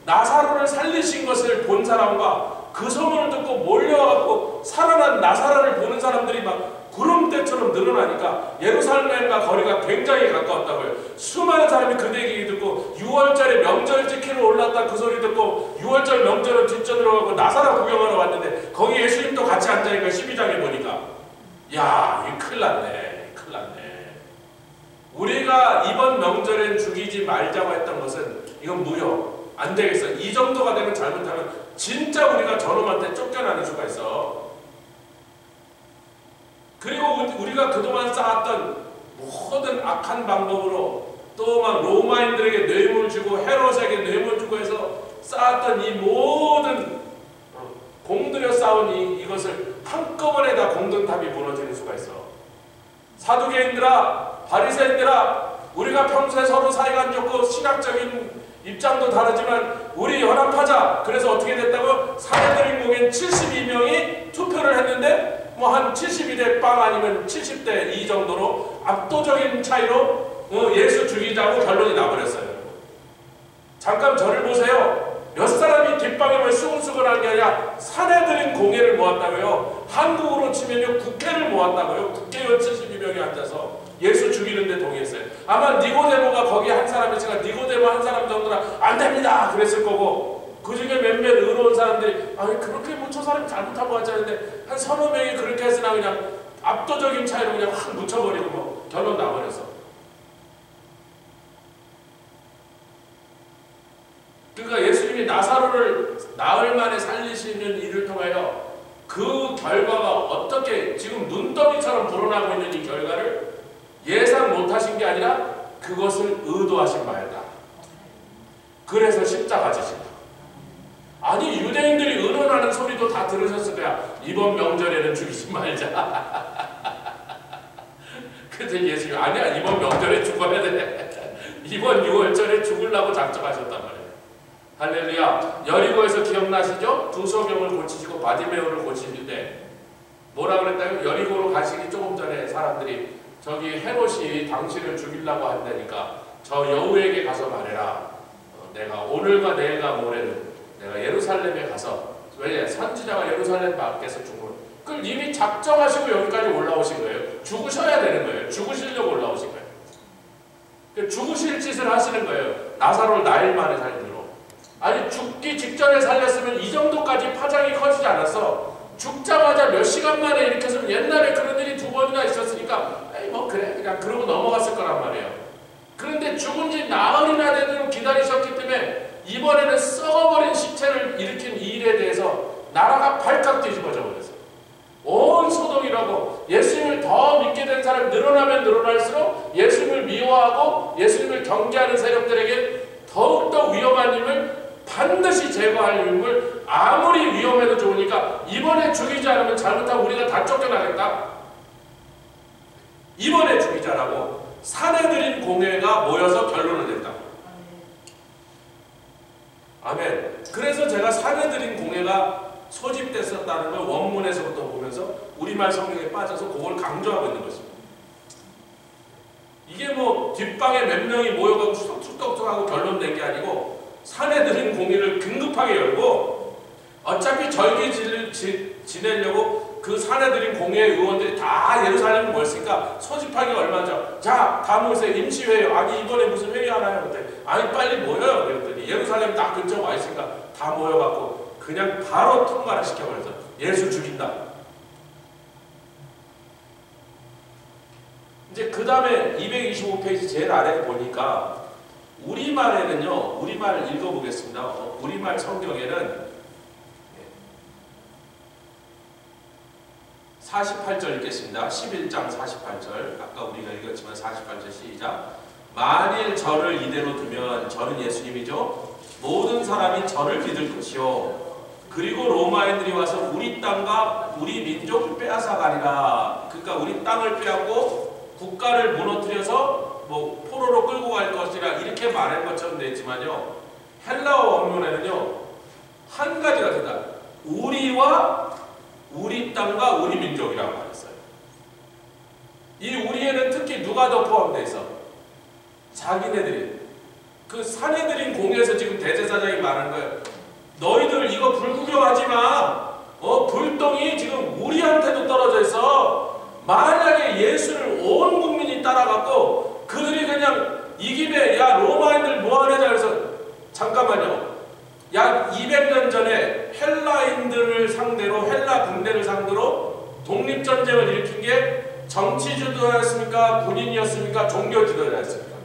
나사로를 살리신 것을 본 사람과 그 소문을 듣고 몰려와갖고 살아난 나사로를 보는 사람들이 막 구름대처럼 늘어나니까 예루살렘과 거리가 굉장히 가까웠다고요. 수많은 사람이 그 얘기 듣고 6월절에 명절 지키러 올랐다 그 소리 듣고 6월절 명절을 뒷전으로 가고 나사로 구경하러 왔는데 거기 예수님도 같이 앉아있니까 12장에 보니까 야, 이거 큰일 났네. 큰일 났네. 우리가 이번 명절엔 죽이지 말자고 했던 것은 이건 무효. 안 되겠어. 이 정도가 되면 잘못하면 진짜 우리가 저놈한테 쫓겨나는 수가 있어. 그리고 우리가 그동안 쌓았던 모든 악한 방법으로 또 막 로마인들에게 뇌물 주고 헤롯에게 뇌물 주고 해서 쌓았던 이 모든 공들여 쌓은 이것을 한꺼번에 다 공든탑이 무너지는 수가 있어. 사두개인들아, 바리새인들아, 우리가 평소에 서로 사이가 안 좋고 신학적인 입장도 다르지만 우리 연합하자. 그래서 어떻게 됐다고? 사내들인 공연 72명이 투표를 했는데 뭐 한 72대 빵 아니면 70대 2 정도로 압도적인 차이로 예수 죽이자고 결론이 나버렸어요. 잠깐 저를 보세요. 몇 사람이 뒷방에 수근수근한 게 아니라 사내들인 공예를 모았다고요. 한국으로 치면요 국회를 모았다고요. 국회의원 72명이 앉아서 예수 죽이는데 동의했어요. 아마 니고데모가 거기 한 사람이니까 니고데모 한 사람 정도나 안 됩니다 그랬을 거고 그 중에 몇몇 의로운 사람들이 아니 그렇게 뭐 저 사람 잘못한 것 같지 않은데 한 서너 명이 그렇게 했으나 그냥 압도적인 차이로 그냥 확 묻혀버리고 뭐 결론 나버려서. 그러니까 예수님이 나사로를 나흘 만에 살리시는 일을 통하여 그 결과가 어떻게 지금 눈더미처럼 불어나고 있는 이 결과를 예상 못하신 게 아니라 그것을 의도하신 바였다. 그래서 십자가 지신다. 아니 유대인들이 의논하는 소리도 다 들으셨을 거야. 이번 명절에는 죽이지 말자. 그때 예수님이 아니야 이번 명절에 죽어야 돼. 이번 6월절에 죽으려고 작정하셨단 말이에요. 할렐루야. 여리고에서 기억나시죠? 두 소경을 고치시고 바디메오를 고치실 때 뭐라 그랬다요? 여리고로 가시기 조금 전에 사람들이 저기 헤롯이 당신을 죽이려고 한다니까 저 여우에게 가서 말해라. 내가 오늘과 내일과 모레는 내가 예루살렘에 가서 왜 선지자가 예루살렘 밖에서 죽을 그걸 이미 작정하시고 여기까지 올라오신 거예요. 죽으셔야 되는 거예요. 죽으시려고 올라오신 거예요. 죽으실 짓을 하시는 거예요. 나사로를 나흘 만에 살리도록. 아니 죽기 직전에 살렸으면 이 정도까지 파장이 커지지 않았어. 죽자마자 몇 시간 만에 이렇게 했으면 옛날에 그런 일이 2번이나 있었으니까 에이 뭐 그래 그냥 그러고 넘어갔을 거란 말이에요. 그런데 죽은 지 나흘이나 되도록 기다리셨기 때문에 이번에는 썩어버린 시체를 일으킨 이 일에 대해서 나라가 발칵 뒤집어져 버렸어. 온 소동이라고 예수님을 더 믿게 된 사람이 늘어나면 늘어날수록 예수님을 미워하고 예수님을 경계하는 세력들에게 더욱더 위험한 힘을 반드시 제거할 힘을 아무리 위험해도 좋으니까 이번에 죽이지 않으면 잘못하면 우리가 다 쫓겨나겠다. 이번에 죽이자라고 사내들인 공회가 모여서 결론을 냈다. 아멘. 그래서 제가 사내들인 공회가 소집됐었다는 걸 원문에서부터 보면서 우리말 성경에 빠져서 그걸 강조하고 있는 것입니다. 이게 뭐 뒷방에 몇 명이 모여가지고 툭툭툭툭하고 결론 낸 게 아니고 사내들인 공회를 긴급하게 열고 어차피 절기 지내려고 그 사내들인 공회 의원들이 다 예루살렘에 모였으니까 소집하기가 얼마 전. 자, 다 모이세요. 임시회의. 아니 이번에 무슨 회의 하나요? 그때 아니 빨리 모여요. 그랬더니 예루살렘 딱 근처 와 있으니까 다 모여갖고 그냥 바로 통과를 시켜버려서 예수 죽인다. 이제 그 다음에 225페이지 제일 아래에 보니까 우리말에는요. 우리말 읽어보겠습니다. 우리말 성경에는 48절 읽겠습니다. 11장 48절. 아까 우리가 읽었지만 48절 시작. 만일 저를 이대로 두면 저는 예수님이죠. 모든 사람이 저를 믿을 것이요. 그리고 로마인들이 와서 우리 땅과 우리 민족을 빼앗아가리라. 그러니까 우리 땅을 빼앗고 국가를 무너뜨려서 뭐 포로로 끌고 갈 것이라 이렇게 말한 것처럼 되지만요. 헬라어 원문에는요. 한 가지가 된다. 우리와 우리 땅과 우리 민족이라고 말했어요. 이 우리에는 특히 누가 더 포함되어 있어? 자기네들이. 그 산해드린 공에서 지금 대제사장이 말하는 거예요. 너희들 이거 불구경하지 마. 불똥이 지금 우리한테도 떨어져 있어. 만약에 예수를 온 국민이 따라갔고 그들이 그냥 이 김에 야 로마인들 뭐하느냐 그래서 잠깐만요. 약 200년 전에 헬라인들을 상대로 헬라 군대를 상대로 독립전쟁을 일으킨 게 정치 지도자였습니까? 군인이었습니까? 종교 지도자였습니까?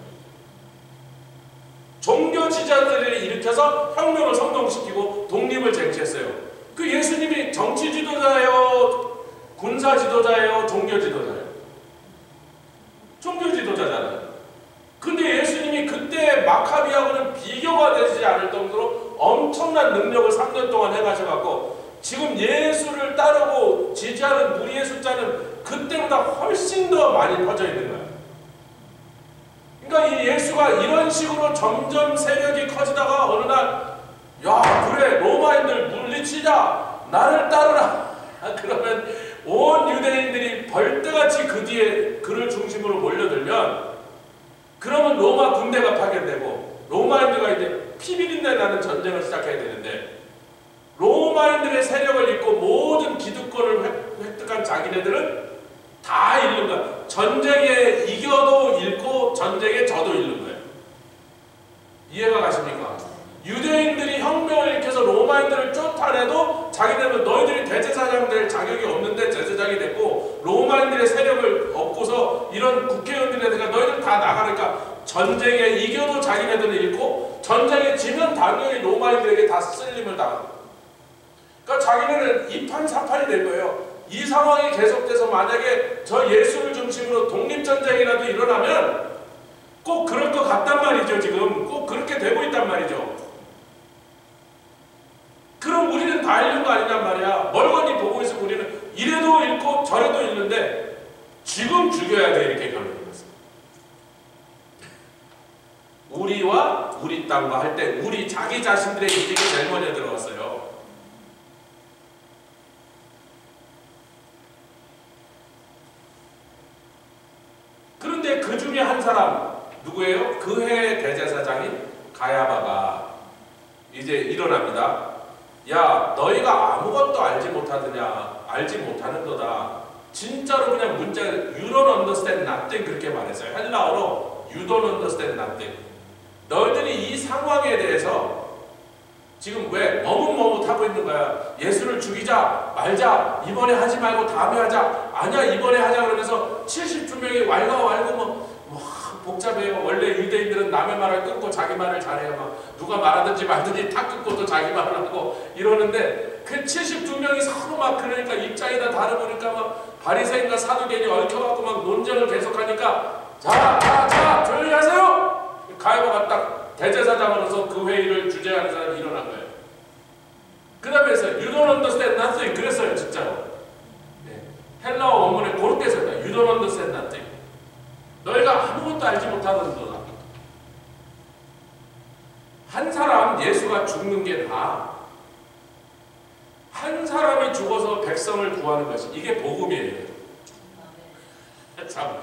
종교 지도자들이 일으켜서 혁명을 성공시키고 독립을 쟁취했어요. 그 예수님이 정치 지도자예요? 군사 지도자예요? 종교 지도자예요? 종교 지도자잖아요. 근데 예수님이 그때 마카비하고는 비교가 되지 않을 정도로 엄청난 능력을 3년 동안 해가셔갖고 지금 예수를 따르고 지지하는 무리의 숫자는 그때보다 훨씬 더 많이 퍼져 있는 거예요. 그러니까 이 예수가 이런 식으로 점점 세력이 커지다가 어느 날 야 그래 로마인들 물리치자 나를 따르라 그러면 온 유대인들이 벌떼같이 그 뒤에 그를 중심으로 몰려들면 그러면 로마 군대가 파견되고 로마인들과 이제 피비린내 나는 전쟁을 시작해야 되는데 로마인들의 세력을 잇고 모든 기득권을 획득한 자기네들은 다 잃는 거야. 전쟁에 이겨도 잃고 전쟁에 져도 잃는 거예요. 이해가 가십니까? 유대인들이 혁명을 일으켜서 로마인들을 쫓아내도 자기들은 너희들이 대제사장 될 자격이 없는데 대제사장이 됐고 로마인들의 세력을 얻고서 이런 국회의원들에다가 너희들 다 나가니까 전쟁에 이겨도 자기네들은 잃고 전쟁에 지면 당연히 로마인들에게 다 쓸림을 당하고 그러니까 자기네는 이판사판이 될 거예요. 이 상황이 계속돼서 만약에 저 예수를 중심으로 독립전쟁이라도 일어나면 꼭 그럴 것 같단 말이죠. 지금 꼭 그렇게 되고 있단 말이죠. 그럼 우리는 다 잃는 거 아니냔 말이야. 멀거니 보고 있으면 우리는 이래도 잃고 저래도 잃는데 지금 죽여야 돼 이렇게 결론이 났어요. 우리와 우리 땅과 할 때 우리 자기 자신들의 이익이 제일 먼저 들어왔어요. 그런데 그 중에 한 사람 누구예요? 그 해의 대제사장인 가야바가 이제 일어납니다. 야 너희가 아무것도 알지 못하느냐 알지 못하는 거다. 진짜로 그냥 문자를 You don't understand nothing 그렇게 말했어요. 헬라어로 You don't understand nothing. 너희들이 이 상황에 대해서 지금 왜 머뭇머뭇하고 있는 거야. 예수를 죽이자 말자 이번에 하지 말고 다음에 하자 아니야 이번에 하자 그러면서 72명이 왈가왈부 뭐 복잡해요. 원래 유대인들은 남의 말을 끊고 자기 말을 잘해요. 막 누가 말하든지 말든지 다 끊고 또 자기 말을 하고 이러는데 그 72명이 서로 막 그러니까 입장이 다 다르보니까 막 바리새인과 사두개인이 얽혀갖고 막 논쟁을 계속하니까 자 조용히 하세요. 가야바가 딱 대제사장으로서 그 회의를 주재하는 사람이 일어난 거예요. 그 다음에 해서 You don't understand nothing 그랬어요 진짜로. 네. 헬라어 원문에 그렇게 써있다. You don't understand nothing. 너희가 아무것도 알지 못하던 거다. 한 사람 예수가 죽는 게 다 한 사람이 죽어서 백성을 구하는 것이 이게 복음이에요. 참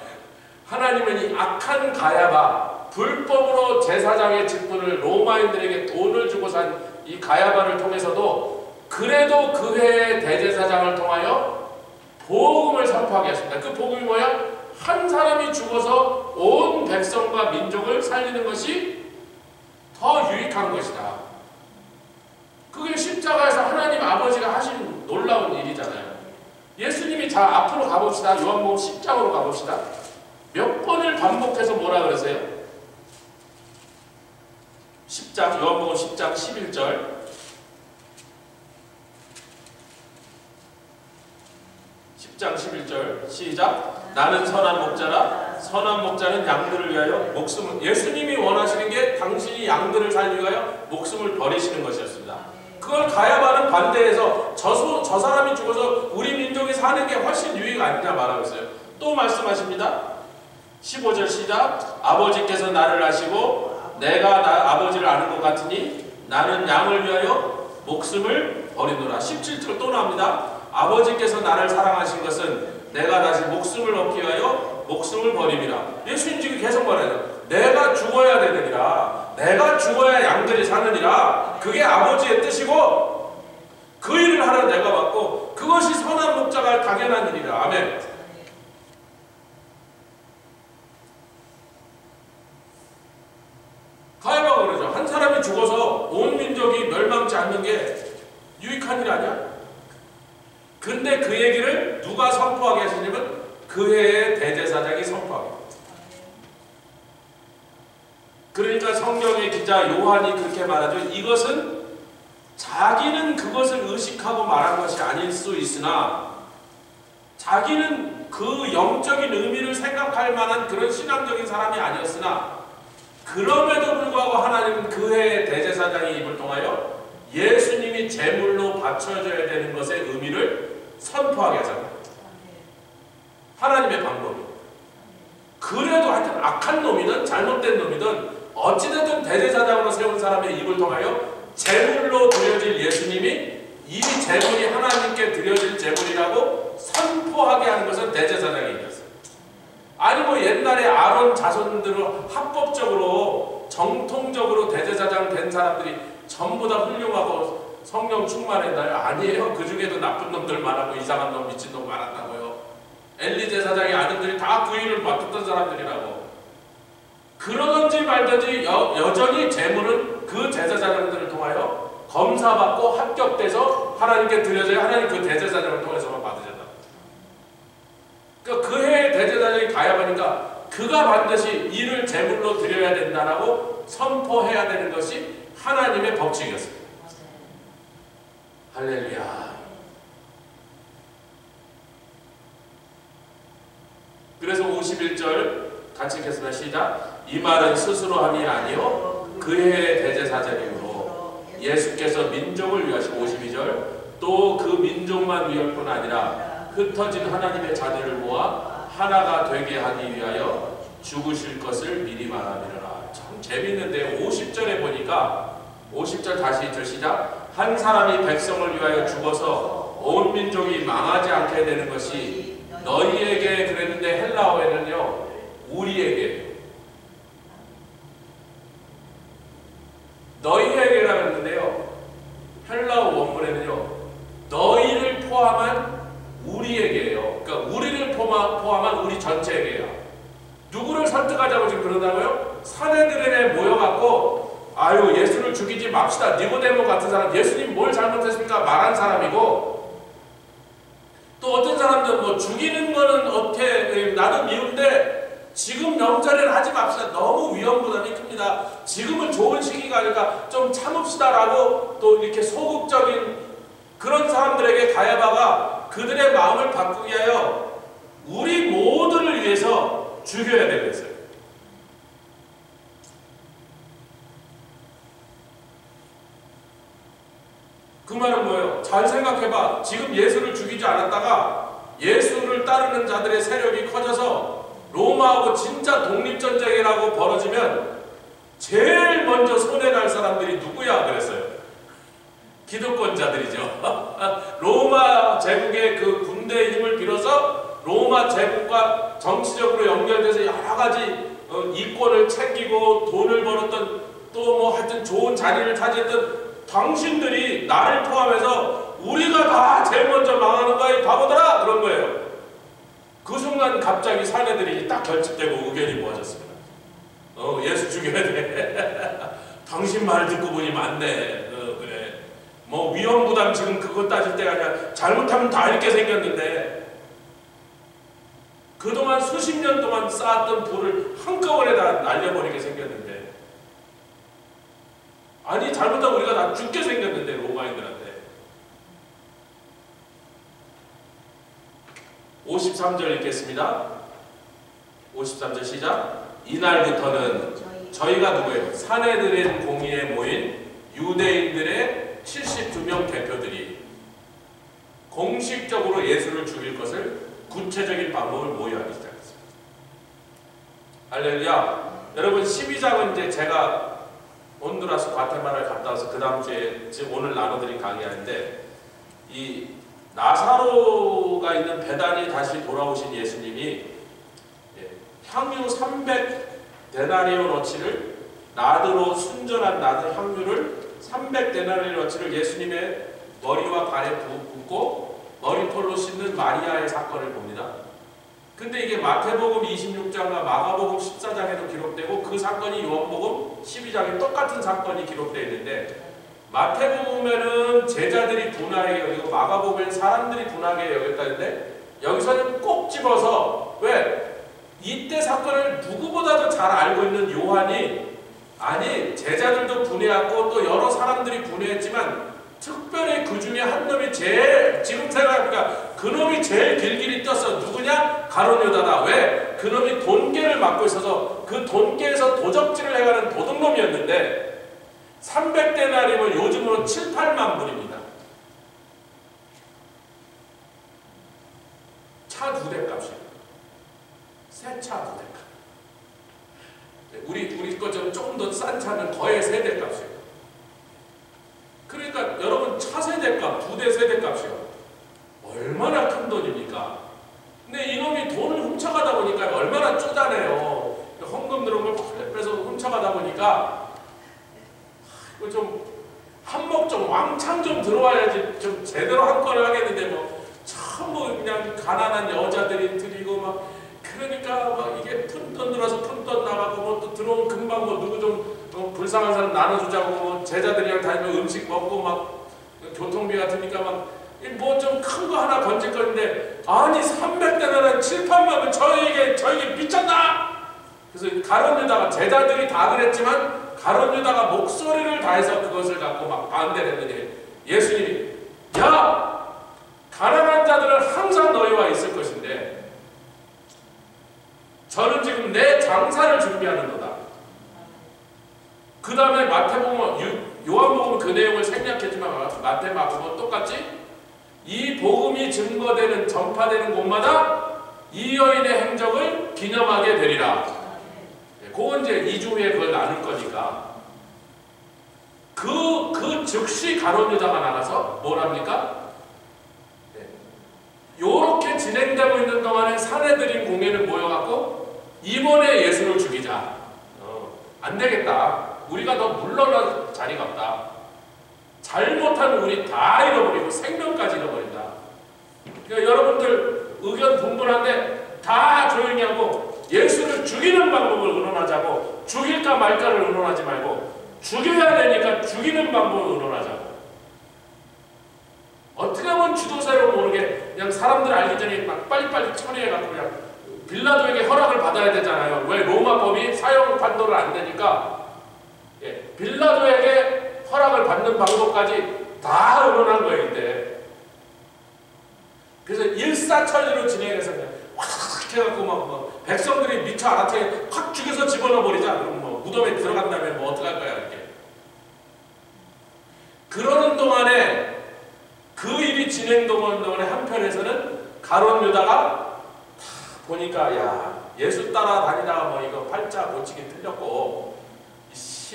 하나님은 이 악한 가야바 불법으로 제사장의 직분을 로마인들에게 돈을 주고 산 이 가야바를 통해서도 그래도 그 해의 대제사장을 통하여 복음을 선포하게 했습니다. 그 복음이 뭐야? 한 사람이 죽어서 온 백성과 민족을 살리는 것이 더 유익한 것이다. 그게 십자가에서 하나님 아버지가 하신 놀라운 일이잖아요. 예수님이 자 앞으로 가봅시다. 요한복음 10장으로 가봅시다. 몇 번을 반복해서 뭐라 그러세요? 10장, 요한복음 10장 11절 10장 11절 시작. 나는 선한 목자라 선한 목자는 양들을 위하여 목숨을 예수님이 원하시는 게 당신이 양들을 살리기 위하여 목숨을 버리시는 것이었습니다. 그걸 가야바는 반대해서 저 사람이 죽어서 우리 민족이 사는 게 훨씬 유익 아니냐 말하고 있어요. 또 말씀하십니다. 15절 시작. 아버지께서 나를 아시고 내가 아버지를 아는 것 같으니 나는 양을 위하여 목숨을 버리노라. 17절 또 나옵니다. 아버지께서 나를 사랑하신 것은 내가 다시 목숨을 얻기 위하여 목숨을 버림이라. 예수님 지금 계속 말해요. 내가 죽어야 되느니라. 내가 죽어야 양들이 사느니라. 그게 아버지의 뜻이고 그 일을 하러 내가 왔고 그것이 선한 목자가 할 당연한 일이라. 아멘. 가야바가 그러죠. 한 사람이 죽어서 온 민족이 멸망치 않는 게 유익한 일 아니야? 근데 그 얘기를 누가 선포하게 하시냐면 그 해의 대제사장이 선포하게. 그러니까 성경의 기자 요한이 그렇게 말하죠. 이것은 자기는 그것을 의식하고 말한 것이 아닐 수 있으나 자기는 그 영적인 의미를 생각할 만한 그런 신앙적인 사람이 아니었으나 그럼에도 불구하고 하나님은 그 해의 대제사장의 입을 통하여 예수님이 제물로 바쳐져야 되는 것의 의미를 선포하게 하잖아요. 하나님의 방법이. 그래도 하여튼 악한 놈이든 잘못된 놈이든 어찌됐든 대제사장으로 세운 사람의 입을 통하여 제물로 드려질 예수님이 이 제물이 하나님께 드려질 제물이라고 선포하게 하는 것은 대제사장의 입이었어요. 아니 뭐 옛날에 아론 자손들을 합법적으로 정통적으로 대제사장 된 사람들이 전부 다 훌륭하고 성령 충만했나요? 아니에요. 그 중에도 나쁜 놈들 많았고 이상한 놈 미친 놈 많았다고요. 엘리 제사장의 아들들이 다 그 일을 맡았던 사람들이라고. 그러든지 말든지 여전히 제물은 그 제사장들을 통하여 검사받고 합격돼서 하나님께 드려져야 하나님 그 대제사장을 통해서만 받으셨다. 그러니까 그 해의 대제사장이 가야바니까 그가 반드시 이를 제물로 드려야 된다라고 선포해야 되는 것이 하나님의 법칙이었습니다. 할렐루야. 그래서 51절 같이 읽겠습니다. 시작. 이 말은 스스로 함이 아니요 그 해의 대제사장이므로 예수께서 민족을 위하시고 52절 또 그 민족만 위할 뿐 아니라 흩어진 하나님의 자녀를 모아 하나가 되게 하기 위하여 죽으실 것을 미리 말하미라. 참 재밌는데 50절에 보니까 50절 다시 읽죠. 시작. 한 사람이 백성을 위하여 죽어서 온 민족이 망하지 않게 되는 것이 너희에게 그랬는데 헬라어에는요 우리에게 너희에게라고 했는데요 헬라어 원문에는요 너희를 포함한 우리에게예요. 그러니까 우리를 포함한 우리 전체에게요. 누구를 설득하자고 지금 그러다고요? 사내들에 모여갖고 아유 예수를 죽이지 맙시다. 니고데모 같은 사람 예수님 뭘 잘못했습니까? 말한 사람이고 또 어떤 사람들은 뭐 죽이는 거는 어떻게 나도 미운데 지금 명절에는 하지 맙시다. 너무 위험부담이 큽니다. 지금은 좋은 시기가 아니까 좀 참읍시다라고 또 이렇게 소극적인 그런 사람들에게 가야바가 그들의 마음을 바꾸기 위하여 우리 모두를 위해서 죽여야 되겠어요. 그 말은 뭐예요? 잘 생각해봐. 지금 예수를 죽이지 않았다가 예수를 따르는 자들의 세력이 커져서 로마하고 진짜 독립전쟁이라고 벌어지면 제일 먼저 손해날 사람들이 누구야? 그랬어요. 기득권자들이죠. 로마 제국의 그 군대의 힘을 빌어서 로마 제국과 정치적으로 연결돼서 여러 가지 이권을 챙기고 돈을 벌었던 또 뭐 하여튼 좋은 자리를 차지했던 당신들이 나를 포함해서 우리가 다 제일 먼저 망하는 거야 이 바보들아 그런 거예요. 그 순간 갑자기 사내들이 딱 결집되고 의견이 모아졌습니다. 예수 죽여야 돼. 당신 말 듣고 보니 맞네. 그래. 뭐 위험부담 지금 그것 따질 때가 아니라 잘못하면 다 이렇게 생겼는데 그동안 수십 년 동안 쌓았던 불을 한꺼번에 다 날려버리게 생겼는데 아니 잘못하면 우리가 다 죽게 생겼는데 로마인들한테 53절 읽겠습니다. 53절 시작. 이날부터는 저희가 누구예요? 사내들의 공의에 모인 유대인들의 72명 대표들이 공식적으로 예수를 죽일 것을 구체적인 방법을 모의하기 시작했습니다. 할렐루야. 여러분 12장은 이제 제가 온두라스 과테말라를 갔다 와서 그 다음 주에 지금 오늘 나눠드린 강의하는데 이 나사로가 있는 베다니 다시 돌아오신 예수님이 향유 300데나리온어치를 나드로 순전한 나드 향유를 300데나리어치를 예수님의 머리와 발에 붓고 머리털로 씻는 마리아의 사건을 봅니다. 근데 이게 마태복음 26장과 마가복음 14장에도 기록되고 그 사건이 요한복음 12장에 똑같은 사건이 기록되어 있는데 마태복음에는 제자들이 분하게 여기고 마가복음에는 사람들이 분하게 여겼다는데 여기서는 꼭 집어서 왜? 이때 사건을 누구보다도 잘 알고 있는 요한이 아니 제자들도 분해했고 또 여러 사람들이 분해했지만 특별히 그 중에 한 놈이 제일 지금 생각하니까 그 놈이 제일 길길이 떴어. 누구냐? 가룟 유다다. 왜? 그 놈이 돈계를 맡고 있어서 그 돈계에서 도적질을 해가는 도둑놈이었는데 300데나리면 요즘으로 7, 8만 불입니다. 차 2대 값이에요. 새 차 2대 값. 우리 것처럼 조금 더 싼 차는 거의 3대 값이에요. 그러니까 여러분 차 3대 값, 2대 세대 값이요. 얼마나 큰 돈입니까? 근데 이놈이 돈을 훔쳐가다 보니까 얼마나 쪼다네요. 헌금 들어온 걸 빼서 훔쳐가다 보니까 이거 좀 한몫 좀 왕창 좀 들어와야지 좀 제대로 한 건을 하겠는데 뭐 전부 그냥 가난한 여자들이 드리고 막 그러니까 막 이게 푼돈 들어서 푼돈 나가고 뭐 또 들어온 금방 뭐 누구 좀 불쌍한 사람 나눠주자고 뭐 제자들이랑 다니면 음식 먹고 막 교통비 같으니까 막 뭐 좀 큰 거 하나 건질 건데 아니 300대면은 7, 8만원 저에게 미쳤나? 그래서 가룟 유다가 제자들이 다 그랬지만 가룟 유다가 목소리를 다해서 그것을 갖고 막 반대를 했는데 예수님이 야! 가난한 자들은 항상 너희와 있을 것인데 저는 지금 내 장사를 준비하는도다. 그 다음에 마태복음, 요한복음은 그 내용을 생략했지만 마태, 마가복음은 똑같이 이 복음이 증거되는 전파되는 곳마다 이 여인의 행적을 기념하게 되리라. 그건 이제 2주 후에 그걸 나눌 거니까 그 즉시 가룟 유다가 나가서 뭘 합니까? 요렇게 진행되고 있는 동안에 사내들인 공예는 모여갖고 이번에 예수를 죽이자. 안 되겠다. 우리가 너 물러날 자리가 없다. 잘못하면 우리 다 잃어버리고 생명까지 잃어버린다. 그러니까 여러분들 의견 분분한데 다 조용히 하고 예수를 죽이는 방법을 의논하자고 죽일까 말까를 의논하지 말고 죽여야 되니까 죽이는 방법을 의논하자고. 어떻게 하면 주도세로 모르게 그냥 사람들 알기 전에 막 빨리빨리 처리해갖고 그냥 빌라도에게 허락을 받아야 되잖아요. 왜? 로마법이 사형 판도를 안 되니까 빌라도에게 허락을 받는 방법까지 다 의논한 거예요. 이때. 그래서 일사천리로 진행해서 그냥 확 해갖고 막 백성들이 미처 알아채게 확 죽여서 집어넣어 버리자. 그럼 뭐 무덤에 들어간 다음에 뭐 어떡할 거야 이렇게. 그러는 동안에 그 일이 진행되는 동안에 한편에서는 가룟 유다가 보니까 야 예수 따라 다니다가 뭐 이거 팔자 고치기 틀렸고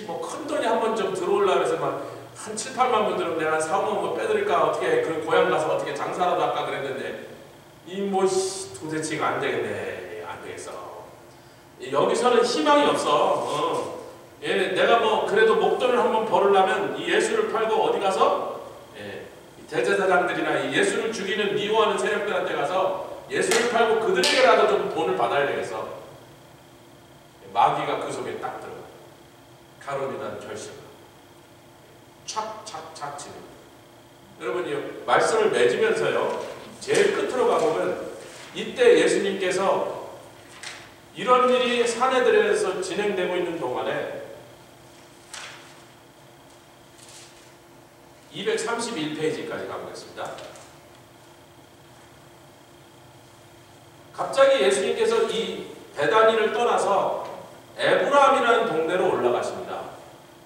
뭐 큰 돈이 한 번 좀 들어올라 그래서 막 한 7, 8만 원 들으면 내가 한 4, 5만 원 빼드릴까 어떻게 그 고향 가서 어떻게 장사라도 할까 그랬는데 이 뭐 도대체 이거 안 되겠네. 안 되겠어. 여기서는 희망이 없어. 내가 뭐 그래도 목돈을 한번 벌으려면 이 예수를 팔고 어디 가서 대제사장들이나 이 예수를 죽이는 미워하는 세력들한테 가서 예수를 팔고 그들에게라도 좀 돈을 받아야 되겠어. 마귀가 그 속에 딱 들어가. 가룟 유다는 결심. 착착착 치는. 여러분이 말씀을 맺으면서요. 제일 끝으로 가보면 이때 예수님께서 이런 일이 사내들에서 진행되고 있는 동안에 231페이지까지 가보겠습니다. 갑자기 예수님께서 이 베다니를 떠나서 에브라임이라는 동네로 올라가십니다.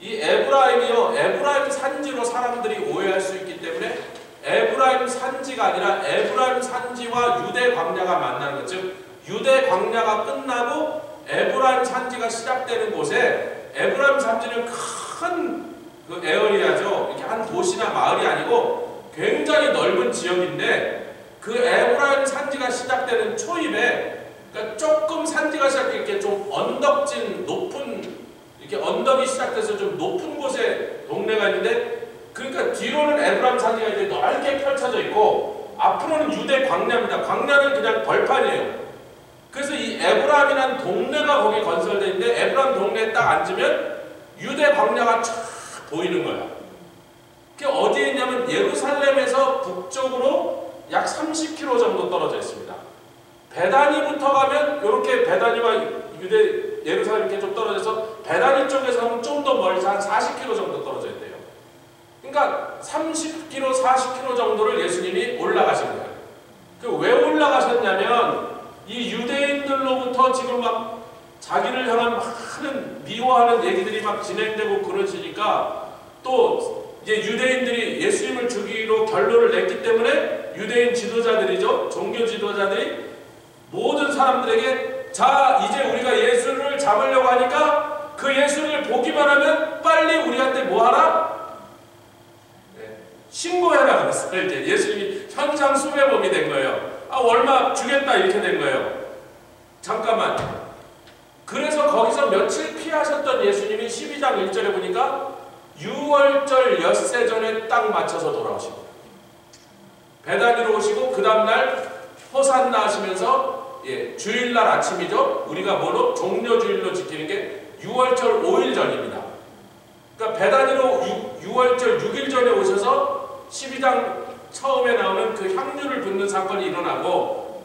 이 에브라임이요, 에브라임 산지로 사람들이 오해할 수 있기 때문에 에브라임 산지가 아니라 에브라임 산지와 유대 광야가 만나는 것, 즉 유대 광야가 끝나고 에브라임 산지가 시작되는 곳에 에브라임 산지는 큰 그 에어리아죠. 이렇게 한 도시나 마을이 아니고 굉장히 넓은 지역인데 그 에브라임 산지가 시작되는 초입에 그러니까 조금 산지가 시작돼 이렇게 좀 언덕진 높은 이렇게 언덕이 시작돼서 좀 높은 곳에 동네가 있는데, 그러니까 뒤로는 에브라임 산지가 이제 넓게 펼쳐져 있고 앞으로는 유대 광야입니다. 광야는 그냥 벌판이에요. 그래서 이 에브라임이라는 동네가 거기 건설되어 있는데, 에브라임 동네에 딱 앉으면 유대 광야가 쫙 보이는 거야. 그게 어디에 있냐면 예루살렘에서 북쪽으로 약 30km 정도 떨어져 있습니다. 베다니부터 가면 이렇게 베다니와 유대 예루살렘 이렇게 좀 떨어져서 베다니 쪽에서 하면 좀 더 멀리 한 40km 정도 떨어져 있대요. 그러니까 30km, 40km 정도를 예수님이 올라가신 거예요. 왜 올라가셨냐면 이 유대인들로부터 지금 막 자기를 향한 많은 미워하는 얘기들이 막 진행되고 그러시니까, 또 이제 유대인들이 예수님을 죽이기로 결론을 냈기 때문에 유대인 지도자들이죠, 종교 지도자들이 모든 사람들에게, 자 이제 우리가 예수를 잡으려고 하니까 그 예수를 보기만 하면 빨리 우리한테 뭐하라? 신고해라 그랬어요. 이제 예수님이 현장 수배범이 된 거예요. 아 얼마 주겠다 이렇게 된 거예요. 잠깐만. 그래서 거기서 며칠 피하셨던 예수님이 12장 1절에 보니까 6월절 엿새 전에 딱 맞춰서 돌아오십니다. 베다니로 오시고 그 다음날 호산나 하시면서, 주일날 아침이죠. 우리가 뭐로? 종려주일로 지키는 게 6월절 5일 전입니다. 그러니까 베다니로 6월절 6일 전에 오셔서 12장 처음에 나오는 그 향유를 붓는 사건이 일어나고,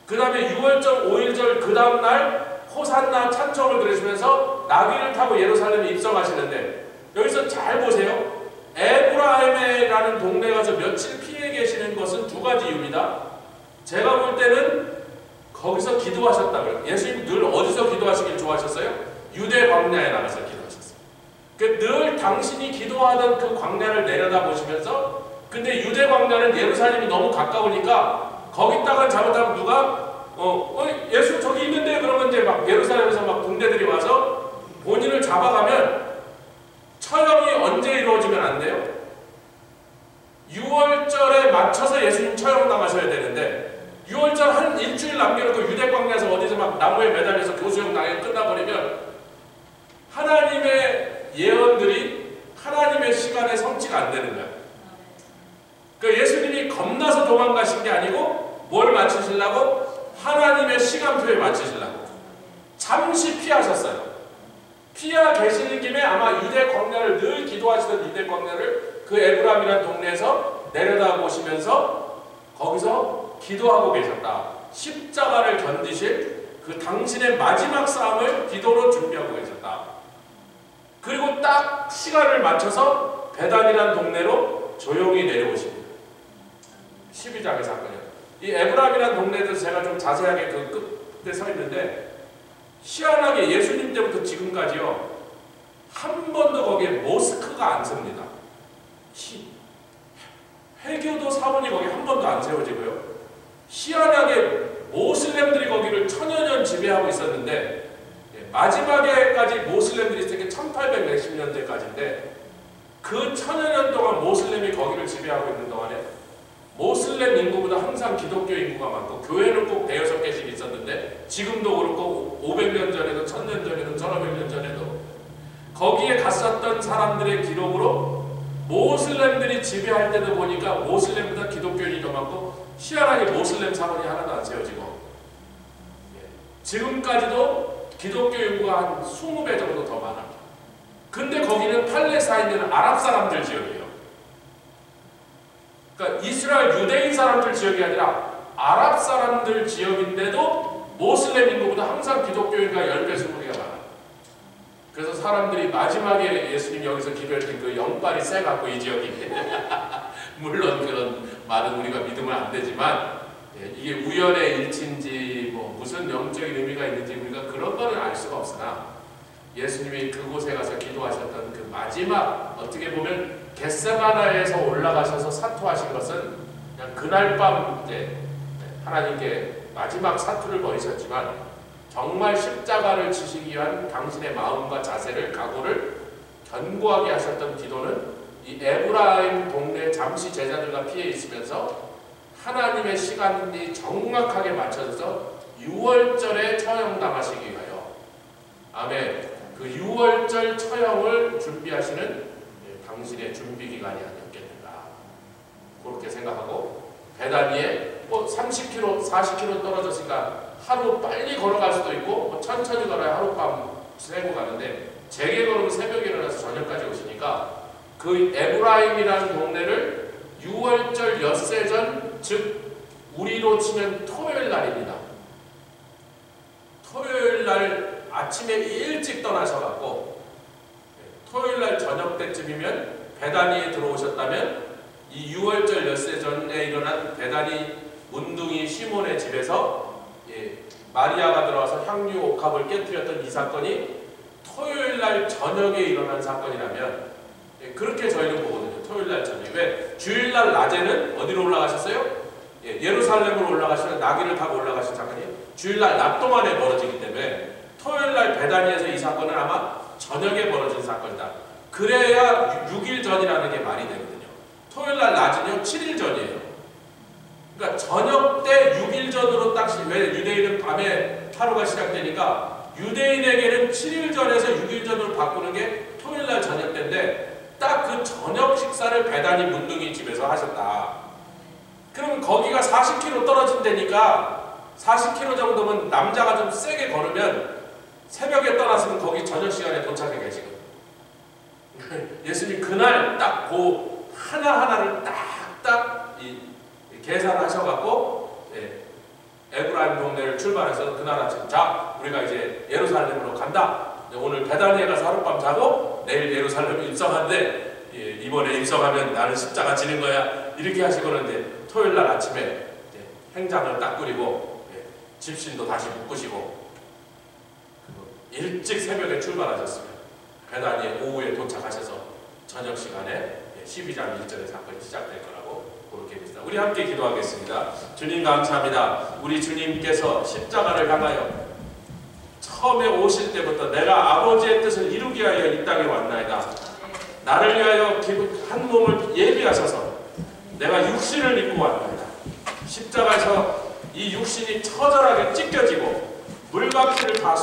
그 다음에 6월절 5일절 그 다음날 호산나 찬송을 들으시면서 나귀를 타고 예루살렘에 입성하시는데, 여기서 잘 보세요. 에브라임이라는 동네 가서 며칠 피해 계시는 것은 두 가지 이유입니다. 제가 볼 때는 거기서 기도하셨다고요. 예수님 늘 어디서 기도하시길 좋아하셨어요? 유대 광야에 나가서 기도하셨어요. 늘 당신이 기도하던 그 광야를 내려다보시면서, 근데 유대 광야는 예루살렘이 너무 가까우니까 거기다가 잘못하면 누가 예수 저기 있는데, 그러면 이제 막 예루살렘에서 막 군대들이 와서 본인을 잡아가면 처형이 언제 이루어지면 안 돼요? 6월절에 맞춰서 예수님 처형당하셔야 되는데, 6월절 한 일주일 남겨놓고 유대 광야에서 어디서 막 나무에 매달려서 교수형 당해 끝나버리면 하나님의 예언들이 하나님의 시간에 성취가 안 되는 거야. 그러니까 예수님이 겁나서 도망가신 게 아니고 뭘 맞추시려고? 하나님의 시간표에 맞추시려고 잠시 피하셨어요. 피하 계시는 김에 아마 유대 광야를 늘 기도하시던 유대 광야를 그 에브라임이라는 동네에서 내려다보시면서 거기서 기도하고 계셨다. 십자가를 견디실 그 당신의 마지막 싸움을 기도로 준비하고 계셨다. 그리고 딱 시간을 맞춰서 베단이라는 동네로 조용히 내려오십니다. 12장의 사건이에요. 이 에브라임이라는 동네에서 제가 좀 자세하게 그 끝에 서 있는데, 희한하게 예수님 때부터 지금까지요 한 번도 거기에 모스크가 안 섭니다. 회교도 사원이 거기 한 번도 안 세워지고요. 희한하게 모슬렘들이 거기를 천여 년 지배하고 있었는데, 마지막에까지 모슬렘들이 있었던 게 1800 몇십 년대까지인데, 그 천여 년 동안 모슬렘이 거기를 지배하고 있는 동안에 모슬렘 인구보다 항상 기독교 인구가 많고, 교회는 꼭 대여섯 개씩 있었는데, 지금도 그렇고 500년 전에도 1000년 전에도 1500년 전에도 거기에 갔었던 사람들의 기록으로 모슬렘들이 지배할 때도 보니까 모슬렘보다 기독교인이 더 많고, 희한하게 모슬렘 사원이 하나도 안 세워지고, 지금까지도 기독교 인구가 한 20배 정도 더 많아. 근데 거기는 팔레스타인은 아랍 사람들 지역이에요. 그러니까 이스라엘 유대인 사람들 지역이 아니라 아랍 사람들 지역인데도 모슬렘 인구보다 항상 기독교인가 10배, 20배가 많아. 그래서 사람들이 마지막에 예수님 여기서 기도할 때 그 영빨이 세갖고 이 지역이 물론 그런 말은 우리가 믿으면 안 되지만, 이게 우연의 일치인지 뭐 무슨 영적인 의미가 있는지 우리가 그런 거는 알 수가 없으나, 예수님이 그곳에 가서 기도하셨던 그 마지막, 어떻게 보면 겟세마나에서 올라가셔서 사토하신 것은 그냥 그날 밤 이제 하나님께 마지막 사투를 벌이셨지만, 정말 십자가를 지시기 위한 당신의 마음과 자세를, 각오를 견고하게 하셨던 기도는 이 에브라임 동네 잠시 제자들과 피해 있으면서 하나님의 시간이 정확하게 맞춰져서 6월절에 처형당하시기 위하여, 아멘, 그 6월절 6월절 처형을 준비하시는 당신의 준비 기간이 아니었겠는가 그렇게 생각하고 베다니에 뭐 30km, 40km 떨어졌으니까 하루 빨리 걸어갈 수도 있고 뭐 천천히 걸어야 하룻밤 새고 가는데 제게 걸으면 새벽에 일어나서 저녁까지 오시니까 그 에브라임이라는 동네를 6월절 엿새 전, 즉 우리로 치면 토요일 날입니다. 토요일 날 아침에 일찍 떠나셔갖고 토요일 날 저녁 때쯤이면 베다니에 들어오셨다면 이 6월절 엿새 전에 일어난 베다니 문둥이 시몬의 집에서 마리아가 들어와서 향유 옥합을 깨뜨렸던 이 사건이 토요일 날 저녁에 일어난 사건이라면 그렇게 저희는 보거든요. 토요일 날 저녁. 왜? 주일 날 낮에는 어디로 올라가셨어요? 예루살렘으로 올라가시는 나귀를 타고 올라가신 사건이 주일 날 낮 동안에 벌어지기 때문에 토요일 날 베다니에서 이 사건은 아마 저녁에 벌어진 사건이다. 그래야 6일 전이라는 게 말이 되거든요. 토요일 날 낮은요 7일 전이에요. 그러니까 저녁 때 6일 전으로 딱 왜 유대인은 밤에 하루가 시작되니까 유대인에게는 7일 전에서 6일 전으로 바꾸는 게 토요일 날 저녁 때인데 딱 그 저녁 식사를 베다니 문둥이 집에서 하셨다. 그러면 거기가 40km 떨어진 데니까 40km 정도면 남자가 좀 세게 걸으면 새벽에 떠났으면 거기 저녁 시간에 도착해 계시거든요. 예수님 그날 딱 그 하나하나를 딱딱 계산을 하셔갖고 에브라임 동네를 출발해서 그날 아침 자 우리가 이제 예루살렘으로 간다. 오늘 베다니에 가서 하룻밤 자고 내일 예루살렘 입성한데 이번에 입성하면 나는 십자가 지는 거야. 이렇게 하시고는 이제 토요일 날 아침에 행장을 딱 꾸리고 집신도 다시 묶으시고 일찍 새벽에 출발하셨으면 베다니에 오후에 도착하셔서 저녁 시간에 12장 1절의 사건이 시작될 거라고 그렇게 믿습니다. 우리 함께 기도하겠습니다. 주님 감사합니다. 우리 주님께서 십자가를 향하여 처음에 오실 때부터 내가 아버지의 뜻을 이루기 위하여 이 땅에 왔나이다. 나를 위하여 한 몸을 예비하셔서 내가 육신을 입고 왔나이다. 십자가에서 이 육신이 처절하게 찢겨지고 물박지를 다